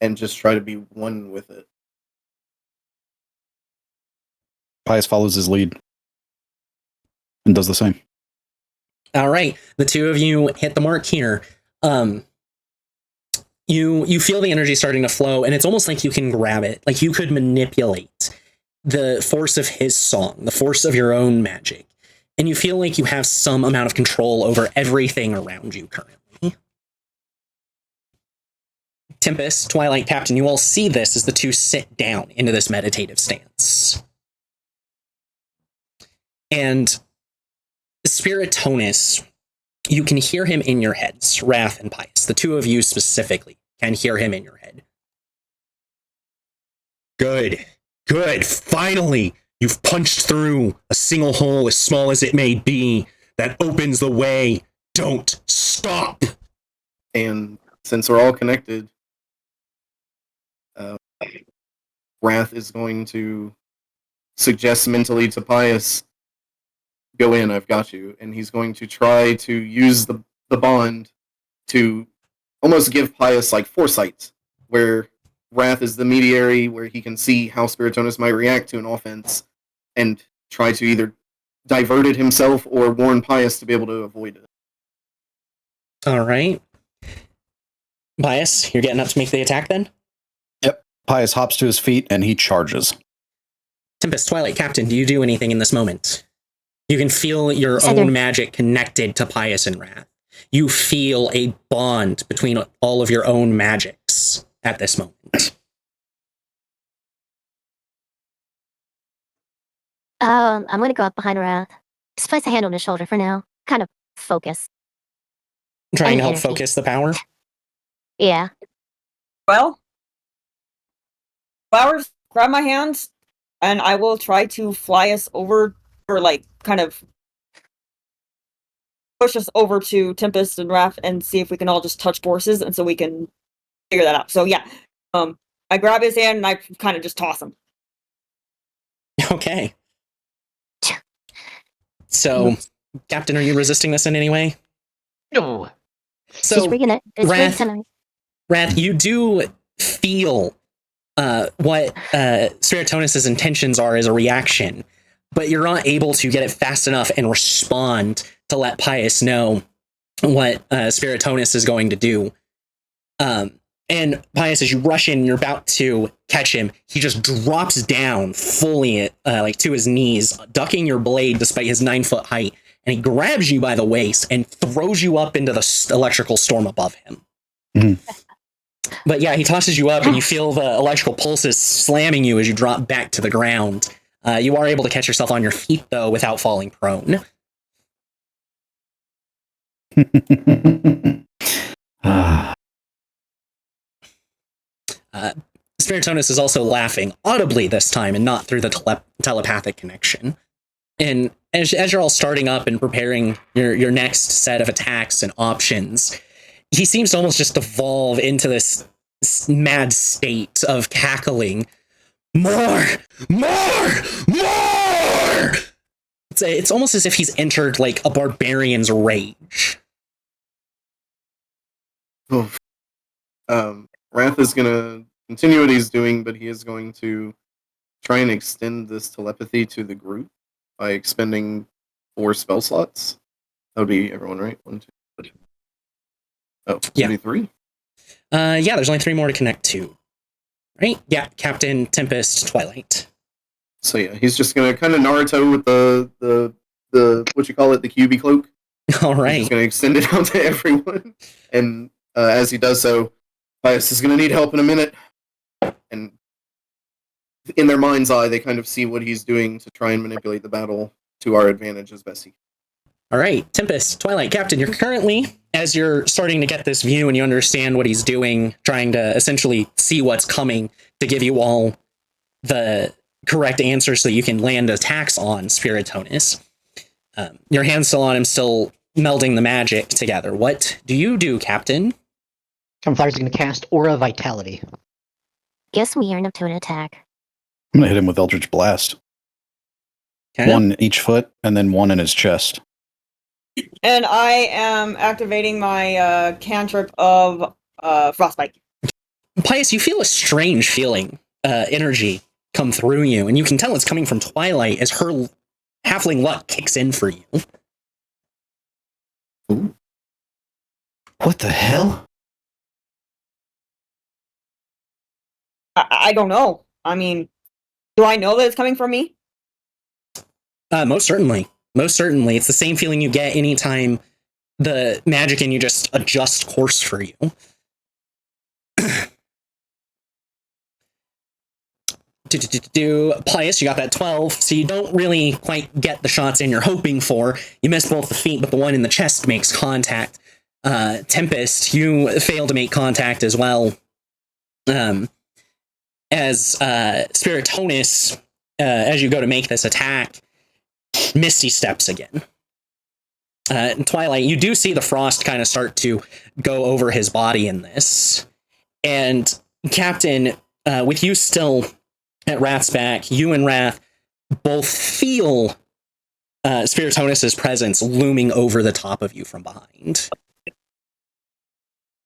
and just try to be one with it. Pius follows his lead and does the same. All right, the two of you hit the mark here. You feel the energy starting to flow, and it's almost like you can grab it, like you could manipulate the force of his song, the force of your own magic, and you feel like you have some amount of control over everything around you currently. Tempest, Twilight Captain, you all see this as the two sit down into this meditative stance. And Spiritonus, you can hear him in your heads, Rath and Pius. The two of you specifically can hear him in your head. Good. Good. Finally, you've punched through a single hole, as small as it may be, that opens the way. Don't stop. And since we're all connected, Rath is going to suggest mentally to Pius, "Go in, I've got you." And he's going to try to use the bond to almost give Pius like foresight, where Rath is the mediary, where he can see how Spiritonus might react to an offense and try to either divert it himself or warn Pius to be able to avoid it. All right. Pius, you're getting up to make the attack then? Yep. Pius hops to his feet and he charges. Tempest, Twilight, Captain, do you do anything in this moment? You can feel your own magic connected to Pius and Rath. You feel a bond between all of your own magics at this moment. I'm gonna go up behind Rath. Just place a hand on his shoulder for now. Kind of focus. Trying And to help energy. focus the power? Yeah. Well, Flowers, grab my hands, and I will try to fly us over, or like kind of push us over to Tempest and Rath, and see if we can all just touch forces, and so we can figure that out. So yeah, I grab his hand and I kind of just toss him. Okay. So, Captain, are you resisting this in any way? No. So, She's bringing it. It's Rath, tonight. Rath, you do feel what Spiritonus' intentions are as a reaction, but you're not able to get it fast enough and respond to let Pius know what Spiritonus is going to do. And Pius, as you rush in, you're about to catch him. He just drops down fully, like to his knees, ducking your blade despite his 9-foot height. And he grabs you by the waist and throws you up into the electrical storm above him. Mm-hmm. But yeah, he tosses you up, and you feel the electrical pulses slamming you as you drop back to the ground. You are able to catch yourself on your feet, though, without falling prone. Spiritonus is also laughing audibly this time, and not through the telepathic connection. And as you're all starting up and preparing your next set of attacks and options, he seems to almost just evolve into this mad state of cackling. More! It's almost as if he's entered like a barbarian's rage. Oof. Rath is gonna continue what he's doing, but he is going to try and extend this telepathy to the group by expending 4 spell slots. That would be everyone, right? 1, 2, 3. Oh, yeah. 3? Yeah, there's only 3 more to connect to. Right? Yeah, Captain, Tempest, Twilight. So yeah, he's just gonna kind of Naruto with the what you call it, the QB cloak. All right. He's gonna extend it out to everyone, and as he does so, Pius is gonna need help in a minute. And in their mind's eye, they kind of see what he's doing to try and manipulate the battle to our advantage as best he can. All right, Tempest, Twilight, Captain, you're currently, as you're starting to get this view and you understand what he's doing, trying to essentially see what's coming to give you all the correct answers so that you can land attacks on Spiritonus. Your hand's still on him, still melding the magic together. What do you do, Captain? Camouflage is going to cast Aura Vitality. Guess we earn up to an attack. I'm going to hit him with Eldritch Blast. Okay. 1 each foot, and then 1 in his chest. And I am activating my cantrip of Frostbite. Pius, you feel a strange feeling, energy come through you, and you can tell it's coming from Twilight as her halfling luck kicks in for you. Ooh. What the hell? I don't know. I mean, do I know that it's coming from me? Most certainly. Most certainly. It's the same feeling you get anytime the magic in you just adjusts course for you. Pius, you got that 12, so you don't really quite get the shots in you're hoping for. You miss both the feet, but the one in the chest makes contact. Tempest, you fail to make contact as well. As Spiritonus, as you go to make this attack, Misty steps again. In Twilight, you do see the frost kind of start to go over his body in this. And Captain, with you still at Rath's back, you and Rath both feel Spiritonus' presence looming over the top of you from behind.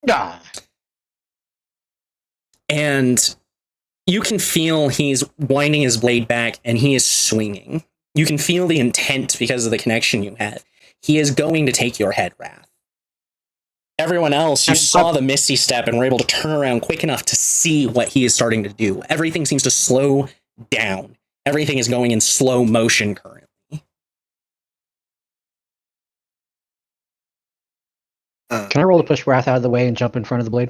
Ah. And you can feel he's winding his blade back and he is swinging. You can feel the intent because of the connection you had. He is going to take your head, Rath. Everyone else, you saw the Misty step and were able to turn around quick enough to see what he is starting to do. Everything seems to slow down everything is going in slow motion currently. Can I roll to push Rath out of the way and jump in front of the blade?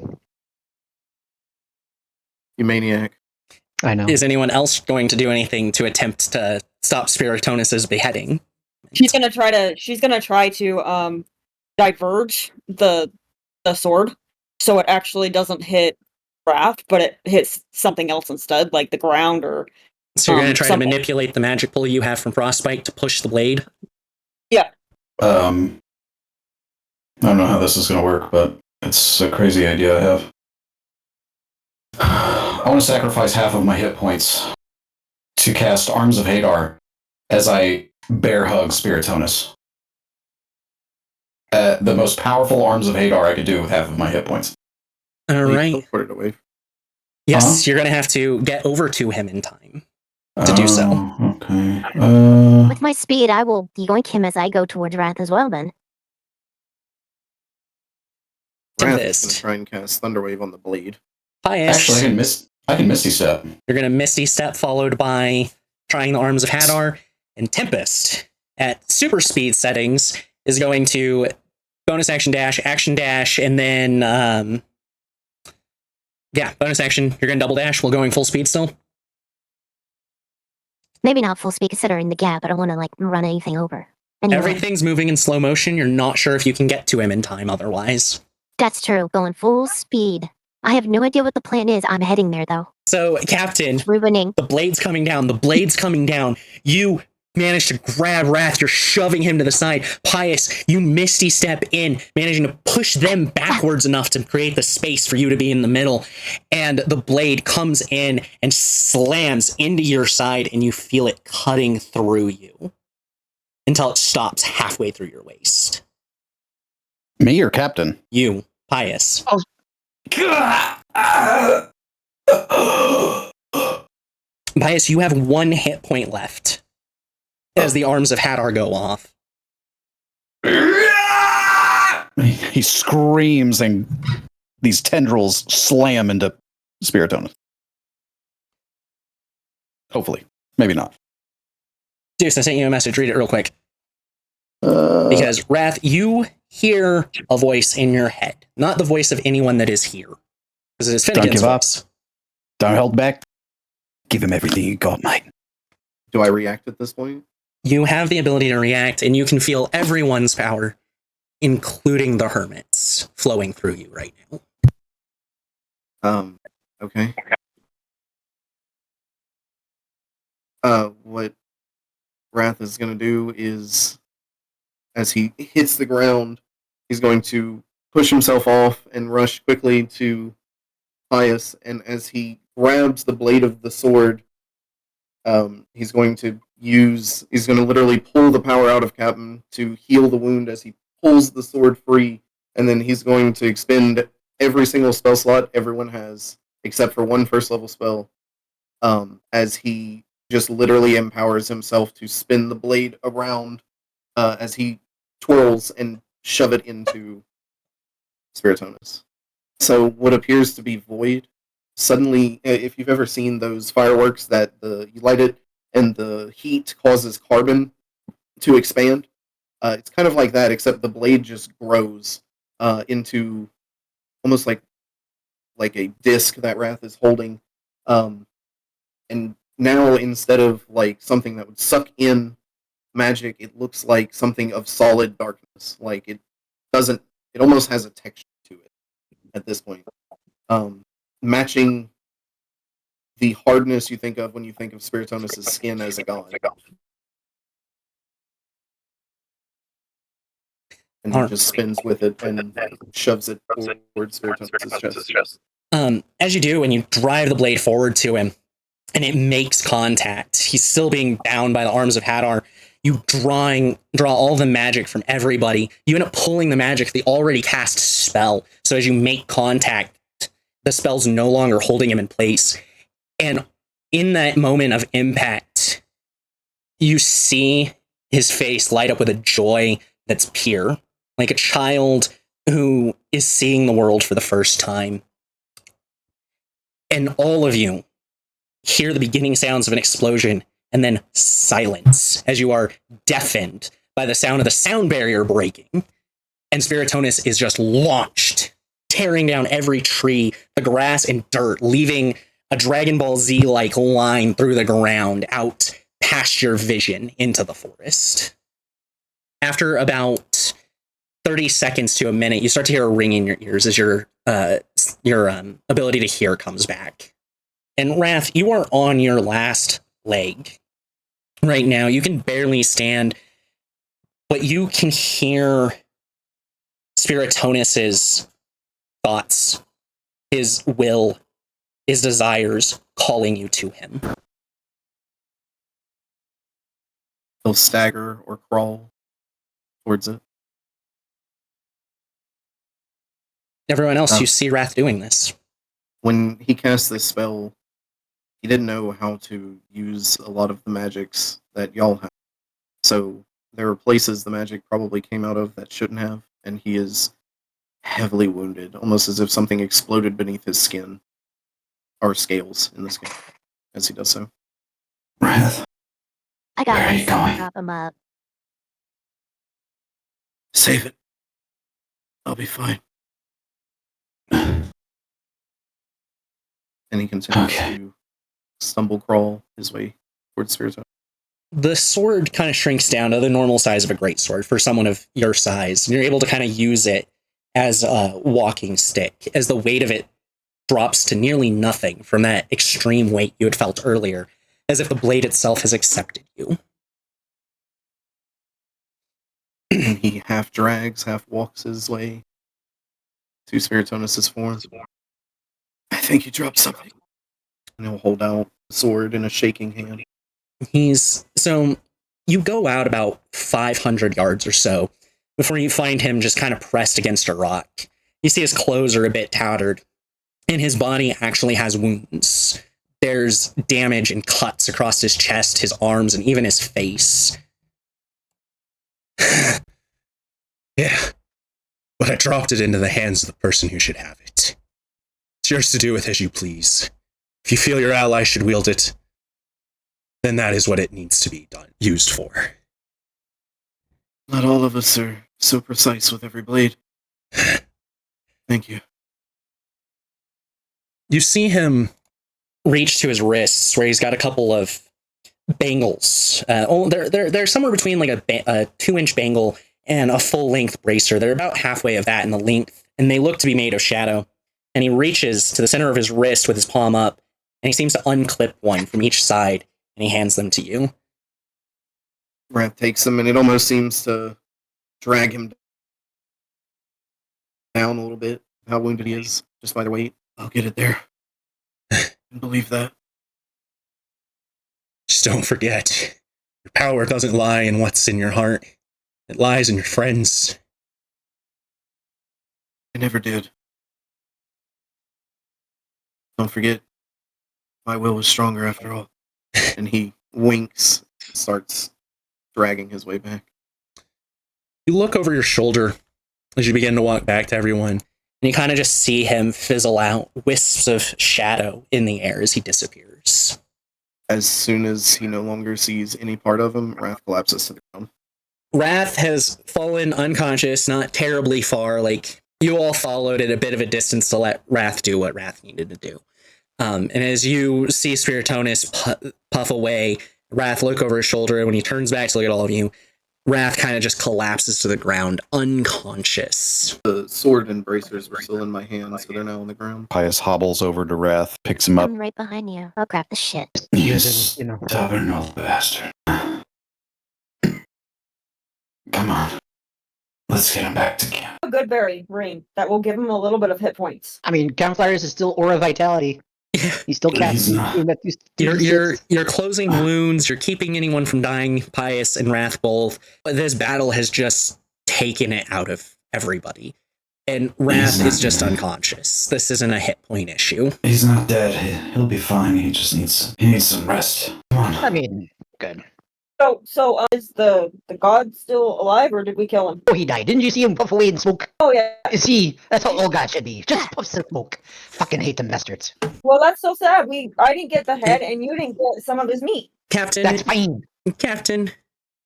You maniac. I know. Is anyone else going to do anything to attempt to stop Spiritonus's beheading? She's gonna try to diverge the sword so it actually doesn't hit Rath, but it hits something else instead, like the ground or. So you're going to try something. to manipulate the magic pull you have from Frostbite to push the blade? Yeah. I don't know how this is going to work, but it's a crazy idea I have. I want to sacrifice half of my hit points to cast Arms of Hadar as I bear hug Spiritonus. The most powerful Arms of Hadar I could do with half of my hit points. All right. Put it away. Yes, you're going to have to get over to him in time to do so. Okay. With my speed, I will yoink him as I go towards Rath as well, then. Rath is Tempest. going to try and cast Thunderwave on the blade. Pious. Actually, I can Misty Step. You're going to Misty Step followed by trying the Arms of Hadar, and Tempest at super speed settings is going to bonus action dash, and then bonus action. You're going to double dash while going full speed still. Maybe not full speed considering the gap. I don't want to run anything over. Anyway, Everything's moving in slow motion. You're not sure if you can get to him in time otherwise. that's true. Going full speed. I have no idea what the plan is. I'm heading there though. So, Captain, It's ruining. the blade's coming down. You manage to grab Rath. You're shoving him to the side. Pious, you Misty Step in, managing to push them backwards enough to create the space for you to be in the middle. And the blade comes in and slams into your side, and you feel it cutting through you until it stops halfway through your waist. Me or Captain? You, Pious. Pious, you have 1 hit point left as the Arms of Hadar go off. He screams and these tendrils slam into Spiritonus. Hopefully. Maybe not. Deuce, I sent you a message. Read it real quick. Because, Rath, you hear a voice in your head. Not the voice of anyone that is here. Because it is Finnegan's give up. voice. Don't hold back. Give him everything you got, mate. Do I react at this point? You have the ability to react, and you can feel everyone's power, including the Hermit's, flowing through you right now. Okay. What Rath is going to do is, as he hits the ground, he's going to push himself off and rush quickly to Pious, and as he grabs the blade of the sword, he's going to literally pull the power out of Captain to heal the wound as he pulls the sword free, and then he's going to expend every single spell slot everyone has, except for 1 first level spell, as he just literally empowers himself to spin the blade around as he twirls and shove it into Spiritonus. So what appears to be void, suddenly, if you've ever seen those fireworks that you light it and the heat causes carbon to expand, it's kind of like that, except the blade just grows into almost like a disc that Rath is holding, and now instead of like something that would suck in magic, it looks like something of solid darkness. Like it almost has a texture to it at this point, matching the hardness you think of when you think of Spiritonus' skin as a god. And he just spins with it and shoves it towards Spiritonus' chest. As you do, when you drive the blade forward to him, and it makes contact, he's still being bound by the Arms of Hadar. You draw all the magic from everybody. You end up pulling the magic, the already cast spell. So as you make contact, the spell's no longer holding him in place. And in that moment of impact, you see his face light up with a joy that's pure, like a child who is seeing the world for the first time. And all of you hear the beginning sounds of an explosion, and and then silence as you are deafened by the sound of the sound barrier breaking. And Spiritonus is just launched, tearing down every tree, the grass and dirt, leaving a Dragon Ball Z-like line through the ground out past your vision into the forest. After about 30 seconds to a minute, you start to hear a ring in your ears as your ability to hear comes back. And Rath, you are on your last leg. Right now, you can barely stand, but you can hear Spiritonus's thoughts, his will, his desires calling you to him. He'll stagger or crawl towards it. Everyone else, you see Rath doing this. When he cast this spell, he didn't know how to use a lot of the magics that y'all have. So there were places the magic probably came out of that shouldn't have, and he is heavily wounded, almost as if something exploded beneath his skin. Or scales in the skin, as he does so. Rath, I got where are you this. going? Prop him up. Save it. I'll be fine. And he continues to stumble crawl his way towards Spiritonus. The sword kind of shrinks down to the normal size of a greatsword for someone of your size, and you're able to kind of use it as a walking stick, as the weight of it drops to nearly nothing from that extreme weight you had felt earlier, as if the blade itself has accepted you. And he half drags, half walks his way to Spiritonus' form. I think you dropped something. And he'll hold out the sword in a shaking hand. So you go out about 500 yards or so before you find him just kind of pressed against a rock. You see his clothes are a bit tattered, and his body actually has wounds. There's damage and cuts across his chest, his arms, and even his face. Yeah, but I dropped it into the hands of the person who should have it. It's yours to do with as you please. If you feel your ally should wield it, then that is what it needs to be used for. Not all of us are so precise with every blade. Thank you. You see him reach to his wrists, where he's got a couple of bangles. They're somewhere between like a 2-inch bangle and a full-length bracer. They're about halfway of that in the length, and they look to be made of shadow. And he reaches to the center of his wrist with his palm up, and he seems to unclip one from each side, and he hands them to you. Rath takes them, and it almost seems to drag him down a little bit, how wounded he is, just by the weight. I'll get it there. I believe that. Just don't forget, your power doesn't lie in what's in your heart. It lies in your friends. I never did. Don't forget, my will was stronger after all. And he winks, starts dragging his way back. You look over your shoulder as you begin to walk back to everyone, and you kind of just see him fizzle out, wisps of shadow in the air as he disappears. As soon as he no longer sees any part of him, Rath collapses to the ground. Rath has fallen unconscious, not terribly far. Like, you all followed at a bit of a distance to let Rath do what Rath needed to do. And as you see Spiritonus puff away, Rath look over his shoulder, and when he turns back to look at all of you, Rath kind of just collapses to the ground, unconscious. The sword and bracers were still in my hands, so they're now on the ground. Pius hobbles over to Rath, picks him up. I'm right behind you. I'll grab the shit. You stubborn old bastard. Come on. Let's get him back to camp. A good berry ring that will give him a little bit of hit points. I mean, Campfire's is still aura vitality. He still casts. You're closing wounds. You're keeping anyone from dying, Pius and Rath both. But this battle has just taken it out of everybody. And Rath is just unconscious. This isn't a hit point issue. He's not dead. He'll be fine. He just needs some rest. Come on. I mean, good. So is the god still alive, or did we kill him? Oh, he died. Didn't you see him puff away in smoke? Oh yeah. See, that's how all gods should be. Just puffs of smoke. Fucking hate them bastards. Well, that's so sad. I didn't get the head, and you didn't get some of his meat. Captain. That's fine. Captain,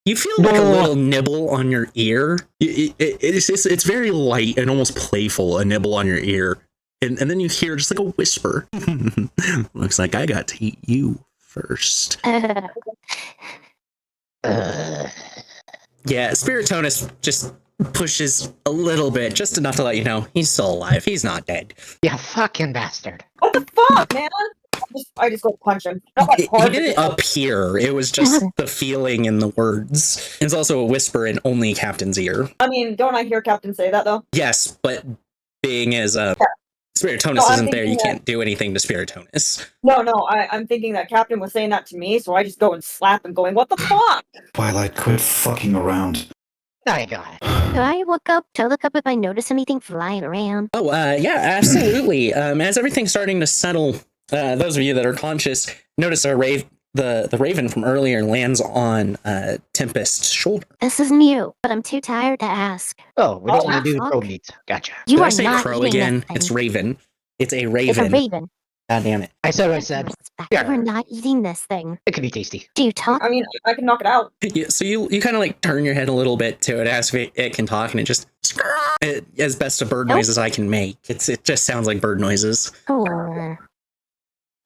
you feel like a little nibble on your ear. It's very light and almost playful, a nibble on your ear. And then you hear just like a whisper. Looks like I got to eat you first. Yeah, Spiritonus just pushes a little bit, just enough to let you know he's still alive. He's not dead. You fucking bastard. What the fuck, man? I just go punch him. He didn't appear. It was just the feeling in the words. It's also a whisper in only Captain's ear. I mean, don't I hear Captain say that, though? Yes, but being as Spiritonus isn't there, you can't do anything to Spiritonus. No, I'm thinking that Captain was saying that to me, so I just go and slap him, going, what the fuck? Twilight, quit fucking around. I got it. Could I look up if I notice anything flying around? Oh, yeah, absolutely. As everything's starting to settle, those of you that are conscious notice the raven from earlier lands on Tempest's shoulder. This is new, but I'm too tired to ask. Oh, we don't want to do fuck? crow meat. Gotcha. You Did are I say not crow eating again? this thing. It's raven. It's a raven. It's a raven. God damn it. I said what I said. Respect. Yeah. You are not eating this thing. It could be tasty. Do you talk? I mean, I can knock it out. Yeah, so you kind of like turn your head a little bit to it, ask if it can talk, and it just as best a bird noise as I can make. It just sounds like bird noises. Oh.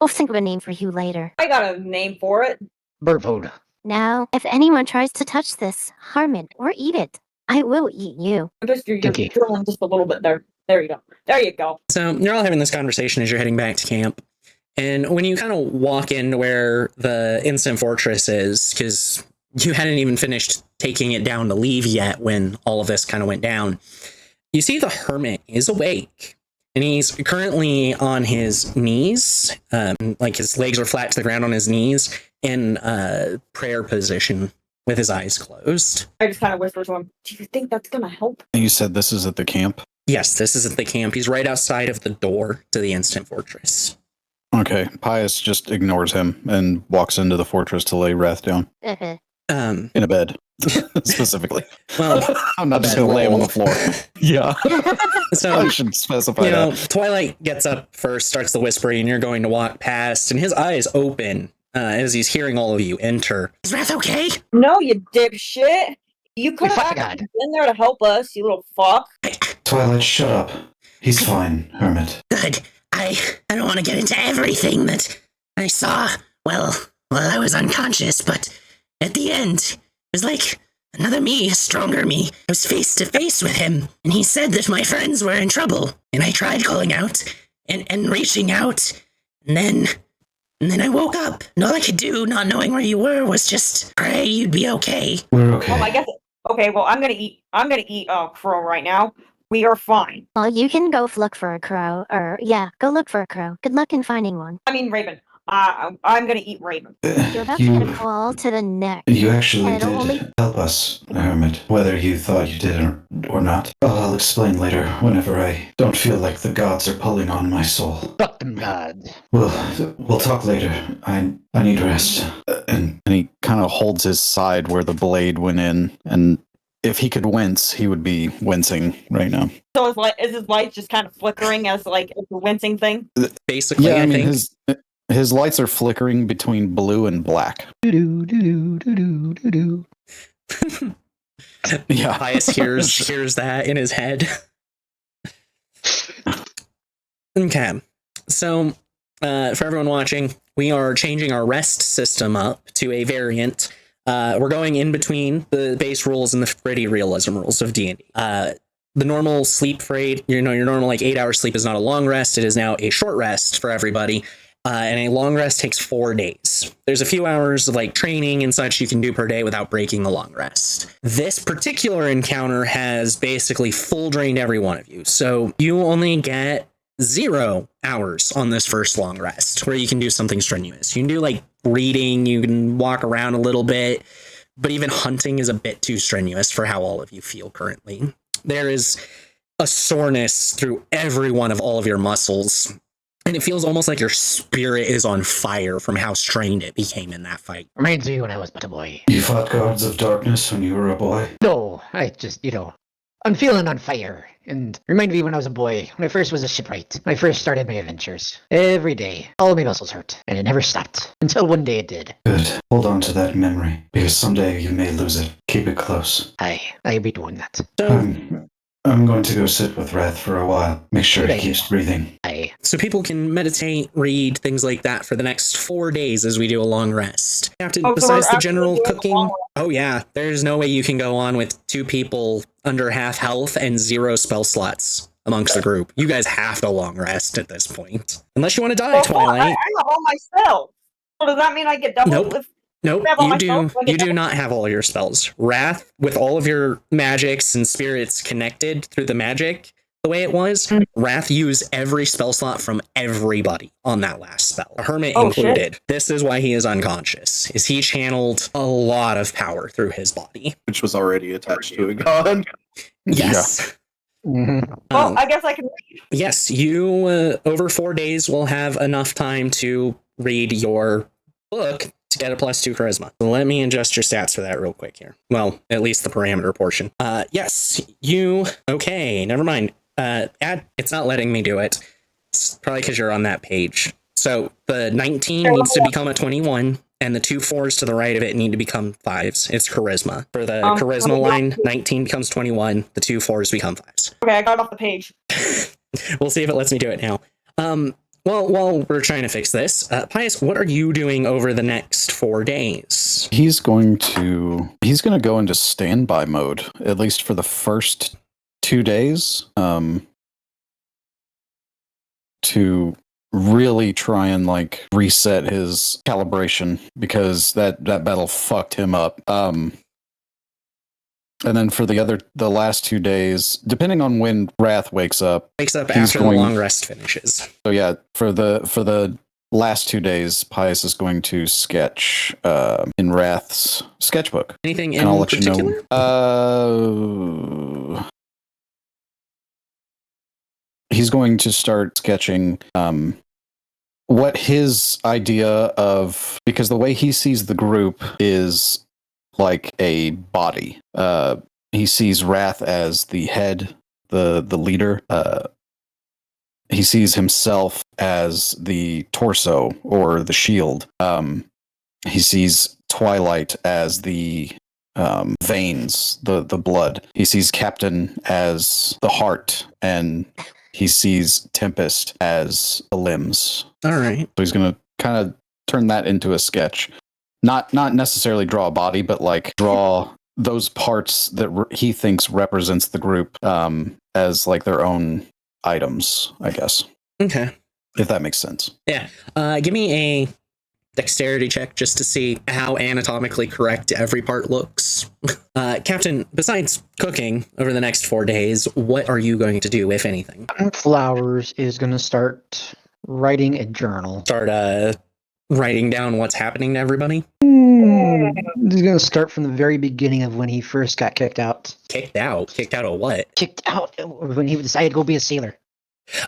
We'll think of a name for you later. I got a name for it. Bird food. Now, if anyone tries to touch this, harm it, or eat it, I will eat you. You're Kinky. drilling just a little bit there. There you go. There you go. So you're all having this conversation as you're heading back to camp. And when you kind of walk into where the instant fortress is, because you hadn't even finished taking it down to leave yet when all of this kind of went down, you see the hermit is awake. And he's currently on his knees, like his legs are flat to the ground on his knees, in prayer position with his eyes closed. I just kind of whisper to him, do you think that's going to help? You said this is at the camp? Yes, this is at the camp. He's right outside of the door to the instant fortress. Okay, Pius just ignores him and walks into the fortress to lay Rath down. In a bed, specifically. Well, I'm not just going to lay him on the floor. Yeah. So, I should specify that. Twilight gets up first, starts the whispering, and you're going to walk past, and his eyes open as he's hearing all of you enter. Is Rath okay? No, you dipshit. You could have actually been there to help us, you little fuck. Twilight, shut up. He's fine, Hermit. Good. I don't want to get into everything that I saw while I was unconscious, but at the end, it was like another me, a stronger me. I was face to face with him, and he said that my friends were in trouble, and I tried calling out and reaching out, and then I woke up, and all I could do, not knowing where you were, was just pray you'd be okay. We're okay. Well, I guess. Okay, well, I'm gonna eat crow right now. We are fine. Well, you can go look for a crow, go look for a crow. Good luck in finding one. I mean, raven. I'm gonna eat raven. You're about to get a claw to the neck. You actually And it'll did help us, Hermit, whether you thought you did or not. I'll explain later, whenever I don't feel like the gods are pulling on my soul. Fuck them gods. We'll talk later. I need rest. And he kind of holds his side where the blade went in, and if he could wince, he would be wincing right now. So is his light just kind of flickering as like it's a wincing thing? Basically, yeah, I think. His lights are flickering between blue and black. Yeah. Pius hears that in his head. Okay. So, for everyone watching, we are changing our rest system up to a variant. We're going in between the base rules and the gritty realism rules of D&D. The normal sleep for your normal 8-hour sleep is not a long rest. It is now a short rest for everybody. And a long rest takes 4 days. There's a few hours of training and such you can do per day without breaking the long rest. This particular encounter has basically full drained every one of you. So you only get 0 hours on this first long rest where you can do something strenuous. You can do reading, you can walk around a little bit, but even hunting is a bit too strenuous for how all of you feel currently. There is a soreness through every one of all of your muscles. And it feels almost like your spirit is on fire from how strained it became in that fight. Reminds me when I was but a boy. You fought guards of darkness when you were a boy? No, I just, I'm feeling on fire. and remind me when I was a boy, when I first was a shipwright, when I first started my adventures. Every day, all of my muscles hurt, and it never stopped, until one day it did. Good. Hold on to that memory, because someday you may lose it. Keep it close. I'll be doing that. I'm going to go sit with Rath for a while. Make sure he keeps breathing. So people can meditate, read, things like that for the next 4 days as we do a long rest. Captain, besides the general cooking, oh yeah, there's no way you can go on with 2 people under half health and 0 spell slots amongst the group. You guys have to long rest at this point. Unless you want to die, Twilight. I have all my spells. So does that mean I get double? Nope. Nope, you do not have all your spells. Rath, with all of your magics and spirits connected through the magic, the way it was, Rath used every spell slot from everybody on that last spell, Hermit included. Shit. This is why he is unconscious, is he channeled a lot of power through his body. Which was already attached to a god. Yes. Yeah. Well, I guess I can read. Yes, you, over 4 days, will have enough time to read your book to get a +2 charisma. So let me adjust your stats for that real quick here. Well, at least the parameter portion. Yes, okay, never mind. It's not letting me do it. It's probably because you're on that page. So the 19 needs to become a 21, and the 2 4s to the right of it need to become 5s. It's charisma. For the charisma line, 19 becomes 21, the 2 4s become 5s. Okay, I got it off the page. We'll see if it lets me do it now. Well, while we're trying to fix this, Pius, what are you doing over the next 4 days? He's going to go into standby mode, at least for the first 2 days, to really try and like reset his calibration, because that battle fucked him up. And then for the last 2 days, depending on when Rath wakes up After the long rest finishes. So yeah, for the last 2 days, Pius is going to sketch in Rath's sketchbook. Anything in particular? He's going to start sketching what his idea of, because the way he sees the group is like a body. He sees Rath as the head, the leader. He sees himself as the torso or the shield. He sees Twilight as the veins, the blood. He sees Captain as the heart, and he sees Tempest as the limbs. All right. So he's going to kind of turn that into a sketch. Not necessarily draw a body, but like draw those parts that he thinks represents the group as like their own items, I guess. Okay. If that makes sense. Yeah. Give me a dexterity check just to see how anatomically correct every part looks. Captain, besides cooking over the next 4 days, what are you going to do, if anything? Flowers is going to start writing a journal. Start writing down what's happening to everybody? He's going to start from the very beginning of when he first got kicked out. Kicked out? Kicked out of what? Kicked out when he decided to go be a sailor.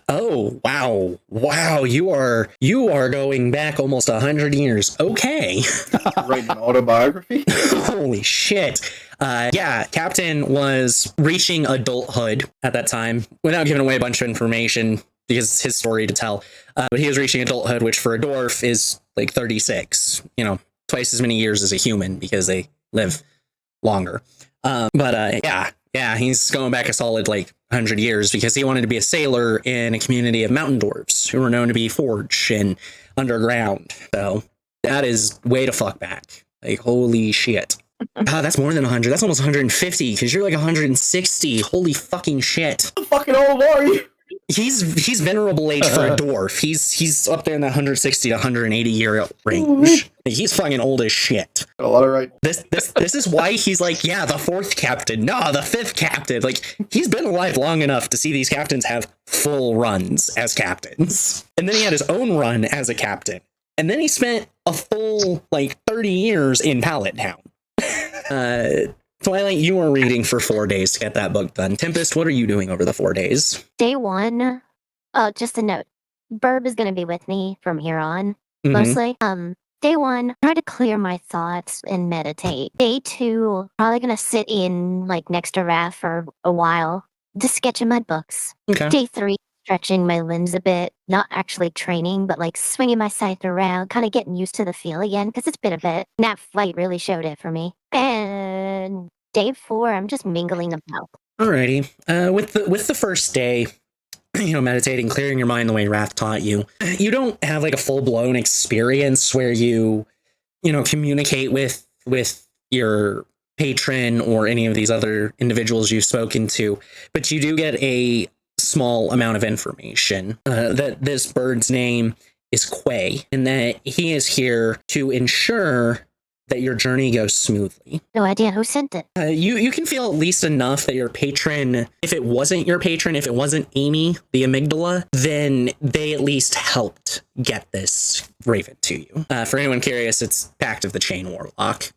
Oh, wow, you are going back almost 100 years. Okay. Writing an autobiography? Holy shit. Yeah, Captain was reaching adulthood at that time, without giving away a bunch of information, because it's his story to tell. But he was reaching adulthood, which for a dwarf is like 36, twice as many years as a human, because they live longer. Yeah, he's going back a solid 100 years, because he wanted to be a sailor in a community of mountain dwarves who were known to be forged and underground. So that is way to fuck back. Holy shit. Oh, that's more than 100. That's almost 150, because you're 160. Holy fucking shit. How fucking old are you? He's venerable age for a dwarf. He's up there in the 160 to 180 year range. He's fucking old as shit. Got a lot of right. This is why he's the 4th captain. No, the 5th captain. He's been alive long enough to see these captains have full runs as captains. And then he had his own run as a captain. And then he spent a full 30 years in Pallet Town. Twilight, you are reading for 4 days to get that book done. Tempest, what are you doing over the 4 days? Day 1, just a note. Burb is going to be with me from here on, mostly. Day 1, try to clear my thoughts and meditate. Day 2, probably going to sit in, next to Rath for a while, the sketch of mud books. Okay. Day 3, stretching my limbs a bit. Not actually training, but like swinging my scythe around, kind of getting used to the feel again, because it's been a bit. And that flight really showed it for me. And day 4, I'm just mingling about. Alrighty. With the first day, meditating, clearing your mind the way Rath taught you, you don't have like a full-blown experience where you communicate with your patron or any of these other individuals you've spoken to, but you do get a small amount of information that this bird's name is Quay, and that he is here to ensure that your journey goes smoothly. No idea who sent it. You can feel at least enough that your patron, if it wasn't your patron, if it wasn't Amy, the amygdala, then they at least helped get this raven to you. For anyone curious, it's Pact of the Chain Warlock.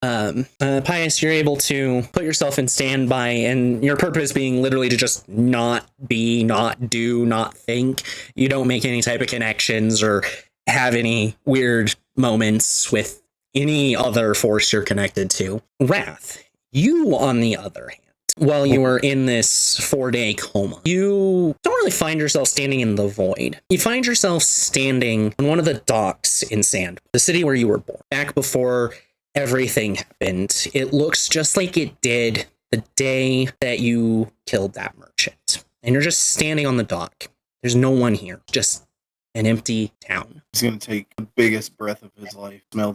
Pius, you're able to put yourself in standby, and your purpose being literally to just not be, not do, not think. You don't make any type of connections or have any weird moments with any other force you're connected to. Rath, you, on the other hand, while you are in this 4-day coma, you don't really find yourself standing in the void. You find yourself standing on one of the docks in Sand, the city where you were born, back before everything happened. It looks just like it did the day that you killed that merchant. And you're just standing on the dock. There's no one here, just an empty town. He's gonna take the biggest breath of his life. Smell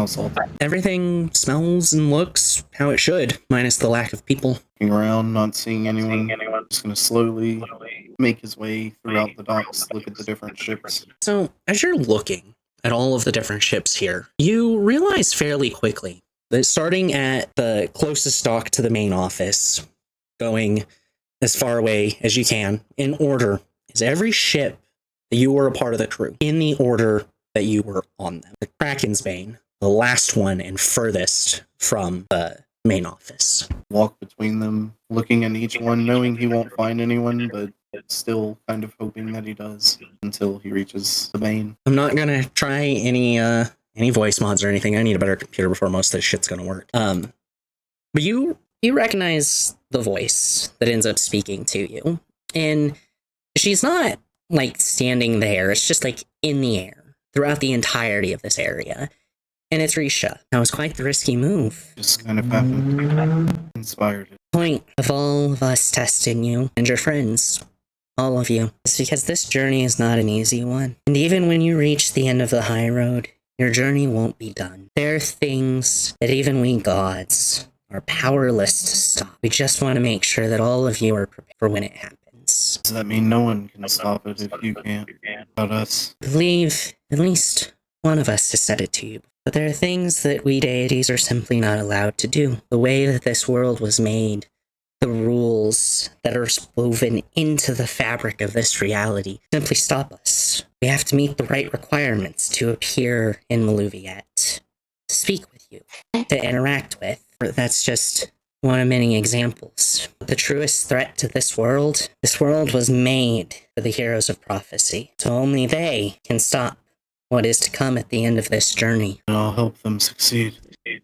salty. Everything smells and looks how it should, minus the lack of people. Looking around, not seeing anyone. Just gonna slowly make his way throughout the docks, look at the different ships. So, as you're looking at all of the different ships here, you realize fairly quickly that starting at the closest dock to the main office, going as far away as you can, in order, is every ship that you were a part of the crew, in the order that you were on them. The Kraken's Bane, the last one and furthest from the main office. Walk between them, looking at each one, knowing he won't find anyone, but still kind of hoping that he does until he reaches the Bane. I'm not gonna try any voice mods or anything. I need a better computer before most of this shit's gonna work. But you recognize the voice that ends up speaking to you, and she's not like standing there. It's just like in the air throughout the entirety of this area. And it's Risha. That was quite the risky move. Just kind of happened. Inspired it. Point of all of us testing you and your friends, all of you, is because this journey is not an easy one. And even when you reach the end of the high road, your journey won't be done. There are things that even we gods are powerless to stop. We just want to make sure that all of you are prepared for when it happens. Does that mean no one can stop it if you can't? About us? I believe at least one of us has said it to you. But there are things that we deities are simply not allowed to do. The way that this world was made, the rules that are woven into the fabric of this reality simply stop us. We have to meet the right requirements to appear in Maluviette, to speak with you, to interact with. That's just one of many examples. The truest threat to this world was made for the heroes of prophecy. So only they can stop what is to come at the end of this journey. And I'll help them succeed.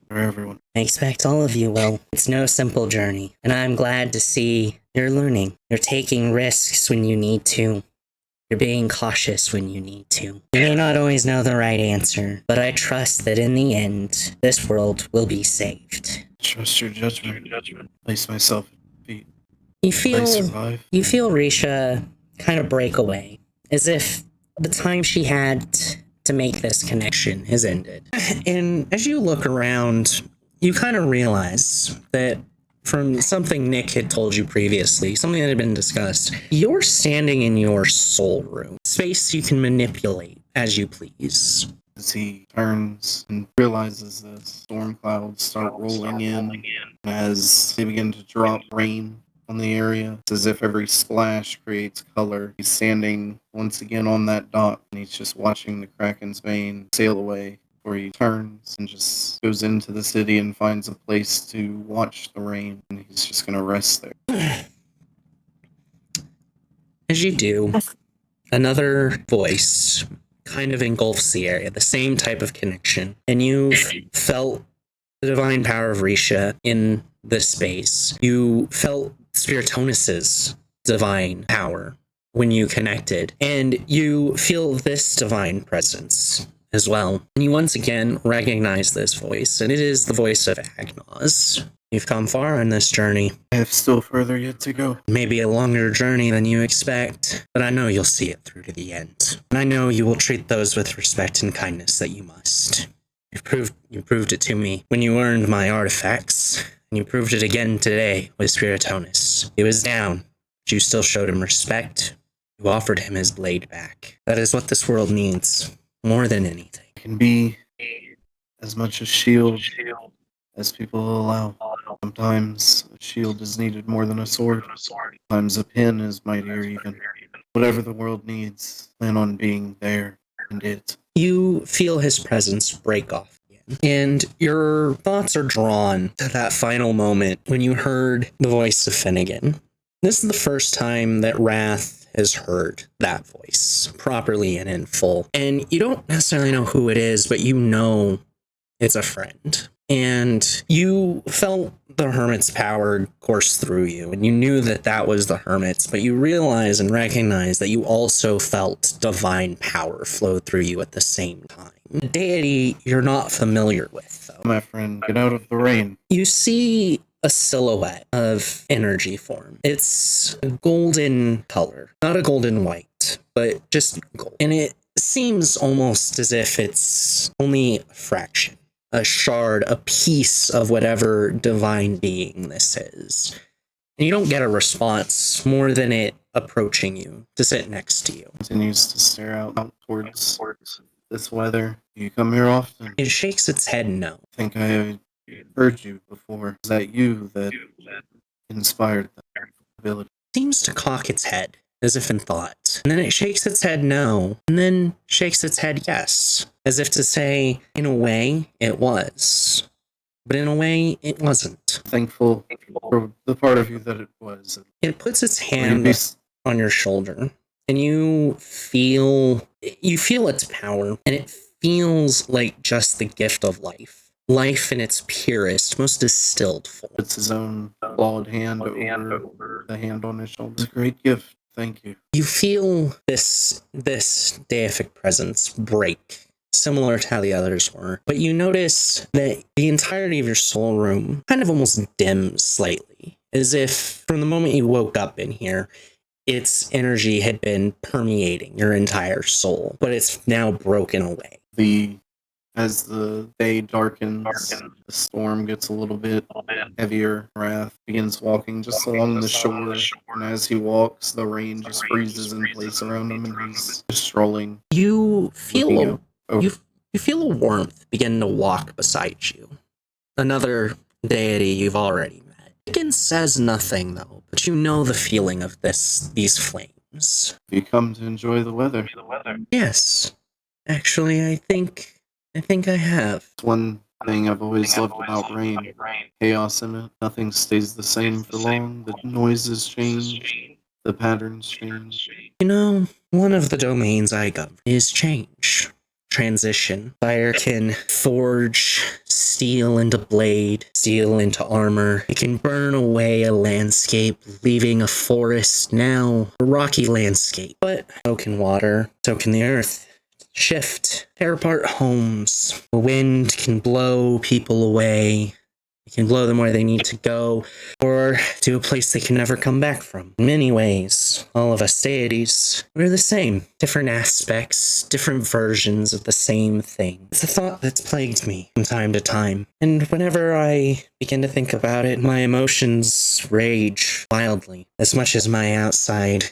For everyone. I expect all of you will. It's no simple journey, and I'm glad to see you're learning. You're taking risks when you need to. You're being cautious when you need to. You may not always know the right answer, but I trust that in the end, this world will be saved. Trust your judgment. Place myself at feet. You feel Risha kind of break away, as if the time she had to make this connection has ended. And as you look around, you kind of realize that from something Nick had told you previously, something that had been discussed, you're standing in your soul room, space you can manipulate as you please. As he turns and realizes the storm clouds start rolling in, as they begin to drop rain on the area, it's as if every splash creates color. He's standing once again on that dock, and he's just watching the Kraken's Bane sail away, before he turns and just goes into the city and finds a place to watch the rain, and he's just going to rest there. As you do, another voice kind of engulfs the area, the same type of connection, and you've felt the divine power of Risha in this space, you felt Spiritonus's divine power when you connected, and you feel this divine presence as well. And you once again recognize this voice, and it is the voice of Agnos. You've come far on this journey. I have still further yet to go. Maybe a longer journey than you expect, but I know you'll see it through to the end. And I know you will treat those with respect and kindness that you must. You proved it to me when you earned my artifacts, and you proved it again today with Spiritonus. He was down, but you still showed him respect. You offered him his blade back. That is what this world needs, more than anything. It can be as much a shield as people allow. Sometimes a shield is needed more than a sword. Sometimes a pen is mightier even. Whatever the world needs, plan on being there and it. You feel his presence break off again, and your thoughts are drawn to that final moment when you heard the voice of Finnegan. This is the first time that Rath has heard that voice properly and in full. And you don't necessarily know who it is, but you know it's a friend. And you felt the hermit's power course through you, and you knew that that was the hermit's, but you realize and recognize that you also felt divine power flow through you at the same time. A deity you're not familiar with, though. My friend, get out of the rain. You see a silhouette of energy form. It's a golden color, not a golden white, but just gold. And it seems almost as if it's only a fraction, a shard, a piece of whatever divine being this is. And you don't get a response more than it approaching you to sit next to you. Continues to stare out towards this weather. You come here often? It shakes its head no. I think I have heard you before. Is that you that inspired that ability? Seems to cock its head, as if in thought. And then it shakes its head no, and then shakes its head yes, as if to say, in a way, it was. But in a way, it wasn't. Thankful for the part of you that it was. It puts its hand on your shoulder, and you feel its power, and it feels like just the gift of life. Life in its purest, most distilled form. Puts his own clawed hand over the hand on his shoulder. It's a great gift. Thank you. You feel this deific presence break, similar to how the others were. But you notice that the entirety of your soul room kind of almost dims slightly, as if from the moment you woke up in here, its energy had been permeating your entire soul, but it's now broken away. As the day darkens, the storm gets a little bit heavier. Rath begins walking just along the shore, and as he walks, the rain just freezes in place around him, and he's just strolling. You feel you feel a warmth begin to walk beside you. Another deity you've already met. Finnegan says nothing though, but you know the feeling of these flames. You come to enjoy the weather. Yes, actually, I think I have. It's one thing I've always loved about rain. Chaos in it. Nothing stays the same for long. The noises change. The patterns change. You know, one of the domains I govern is change. Transition. Fire can forge steel into blade, steel into armor. It can burn away a landscape, leaving a forest, now a rocky landscape. But so can water, so can the earth. Shift, tear apart homes. The wind can blow people away. It can blow them where they need to go, or to a place they can never come back from. In many ways, all of us deities, we're the same. Different aspects, different versions of the same thing. It's a thought that's plagued me from time to time. And whenever I begin to think about it, my emotions rage wildly, as much as my outside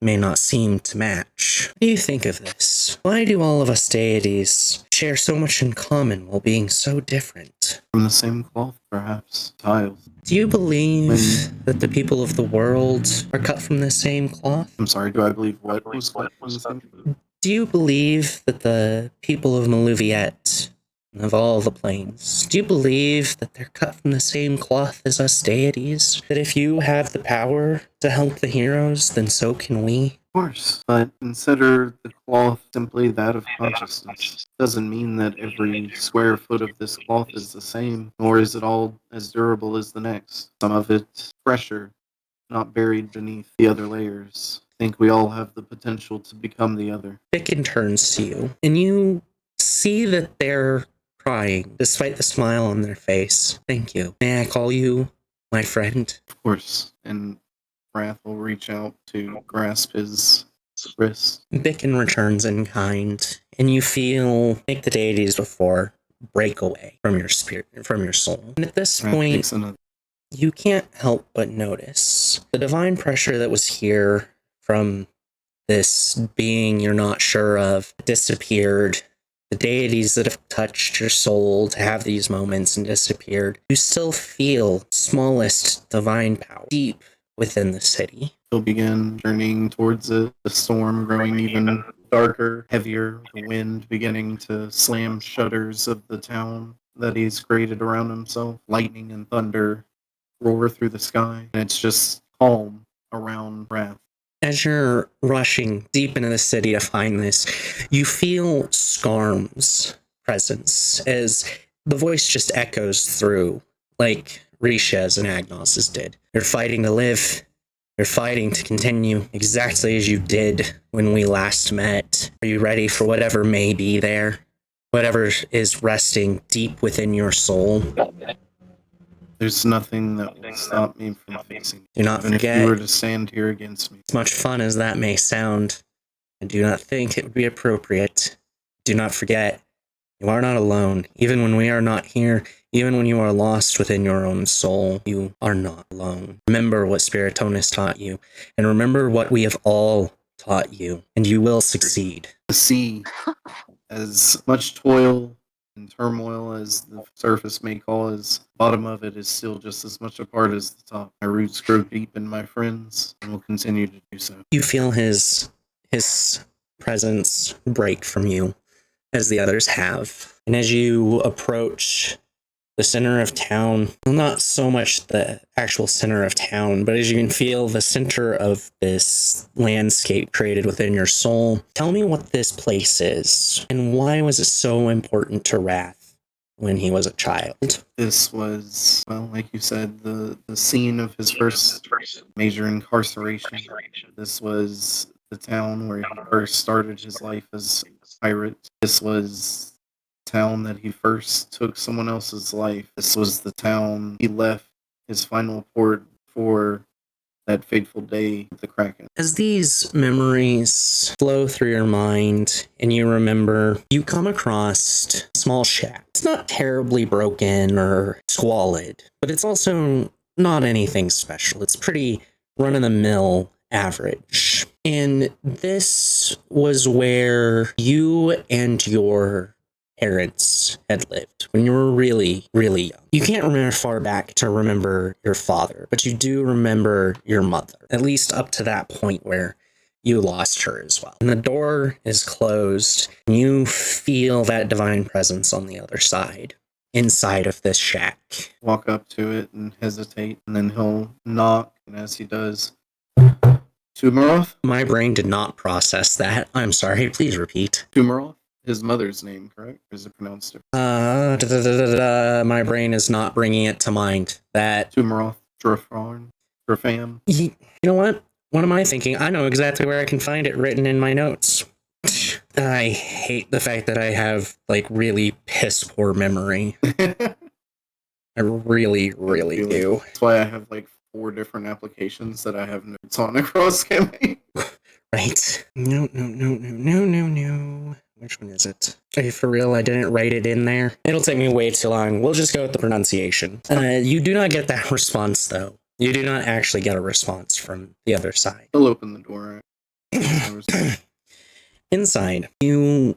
may not seem to match. What do you think of this? Why do all of us deities share so much in common while being so different? From the same cloth, perhaps. Tiles. Do you believe that the people of the world are cut from the same cloth? I'm sorry, do I believe what was cut from the same cloth? Do you believe that the people of Maluviette, of all the planes, do you believe that they're cut from the same cloth as us deities? That if you have the power to help the heroes, then so can we? course, but consider the cloth simply that of consciousness. Doesn't mean that every square foot of this cloth is the same, nor is it all as durable as the next. Some of it fresher, not buried beneath the other layers. I think we all have the potential to become the other. Bicken turns to you, and you see that they're crying, despite the smile on their face. Thank you. May I call you my friend? Of course, and Rath will reach out to grasp his wrist. Bicken returns in kind, and you feel, like the deities before, break away from your spirit, from your soul. And at this Rath point, takes another. you can't help but notice the divine pressure that was here from this being you're not sure of disappeared. The deities that have touched your soul to have these moments and disappeared. You still feel smallest divine power deep within the city. He'll begin journeying towards it, the storm growing even darker, heavier, the wind beginning to slam shutters of the town that he's created around himself. Lightning and thunder roar through the sky, and it's just calm around Rath. As you're rushing deep into the city to find this, you feel Skarm's presence as the voice just echoes through, like Risha's and Agnos's did. You're fighting to live. You're fighting to continue exactly as you did when we last met. Are you ready for whatever may be there? Whatever is resting deep within your soul? There's nothing that will stop me from facing Do not even forget, if you were to stand here against me. as much fun as that may sound, I do not think it would be appropriate. Do not forget, you are not alone. Even when we are not here, even when you are lost within your own soul, you are not alone. Remember what Spiritonus taught you, and remember what we have all taught you, and you will succeed. The sea, as much toil and turmoil as the surface may cause, the bottom of it is still just as much a part as the top. My roots grow deep in my friends, and will continue to do so. You feel his presence break from you, as the others have. And as you approach the center of town, well, not so much the actual center of town, but as you can feel the center of this landscape created within your soul, tell me what this place is, and why was it so important to Rath when he was a child? This was, well, like you said, the scene of his first major incarceration. This was the town where he first started his life as a pirate. This was the town that he first took someone else's life. This was the town he left his final port for that fateful day with the Kraken. As these memories flow through your mind and you remember, you come across a small shack. It's not terribly broken or squalid, but it's also not anything special. It's pretty run-of-the-mill average. And this was where you and your parents had lived when you were really, really young. You can't remember far back to remember your father, but you do remember your mother, at least up to that point where you lost her as well. And the door is closed, and you feel that divine presence on the other side, inside of this shack. Walk up to it and hesitate, and then he'll knock, and as he does, Tumaroth? My brain did not process that. I'm sorry, please repeat. Tumaroth? His mother's name, correct? Or is it pronounced different? My brain is not bringing it to mind. That Tumaroth, Drafam. You know what? What am I thinking? I know exactly where I can find it written in my notes. I hate the fact that I have, like, really piss poor memory. I really, really do. That's why I have, like, 4 different applications that I have notes on across campaign. Right. No. Which one is it? Okay, for real, I didn't write it in there. It'll take me way too long. We'll just go with the pronunciation. You do not get that response, though. You do not actually get a response from the other side. He'll open the door. Inside, you're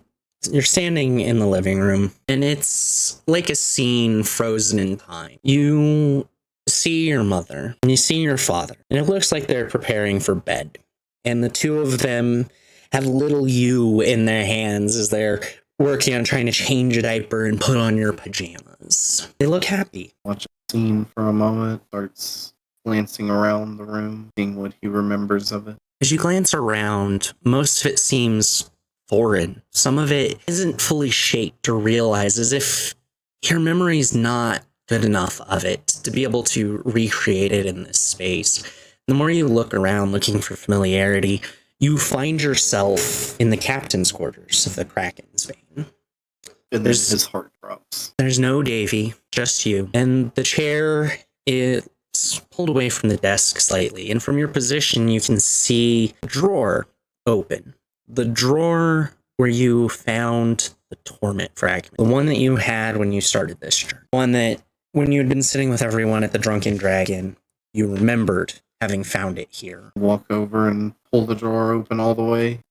standing in the living room, and it's like a scene frozen in time. You see your mother, and you see your father, and it looks like they're preparing for bed. And the two of them have little you in their hands as they're working on trying to change a diaper and put on your pajamas. They look happy. Watch the scene for a moment, starts glancing around the room, seeing what he remembers of it. As you glance around, most of it seems foreign. Some of it isn't fully shaped or realized, as if your memory's not good enough of it to be able to recreate it in this space. The more you look around looking for familiarity, you find yourself in the captain's quarters of the Kraken's Vein. And then his heart drops. There's no Davy, just you. And the chair is pulled away from the desk slightly, and from your position you can see a drawer open. The drawer where you found the torment fragment. The one that you had when you started this journey. One that, when you had been sitting with everyone at the Drunken Dragon, you remembered having found it here. Walk over and pull the drawer open all the way.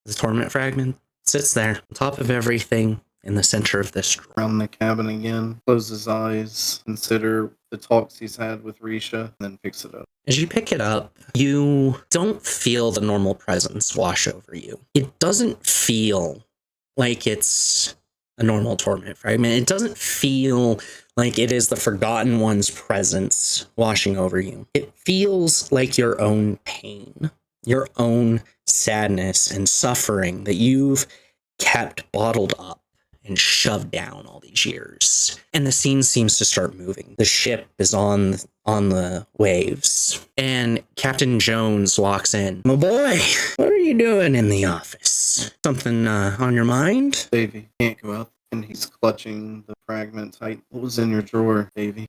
The torment fragment sits there, on top of everything, in the center of this drawer. Around the cabin again, close his eyes, consider the talks he's had with Risha, and then picks it up. As you pick it up, you don't feel the normal presence wash over you. It doesn't feel like it's a normal torment fragment. It doesn't feel like it is the Forgotten One's presence washing over you. It feels like your own pain, your own sadness and suffering that you've kept bottled up and shoved down all these years. And the scene seems to start moving. The ship is on the waves, and Captain Jones walks in. My boy, what are you doing in the office? Something on your mind? Davy, can't go out. And he's clutching the fragment tight. What was in your drawer, Davy?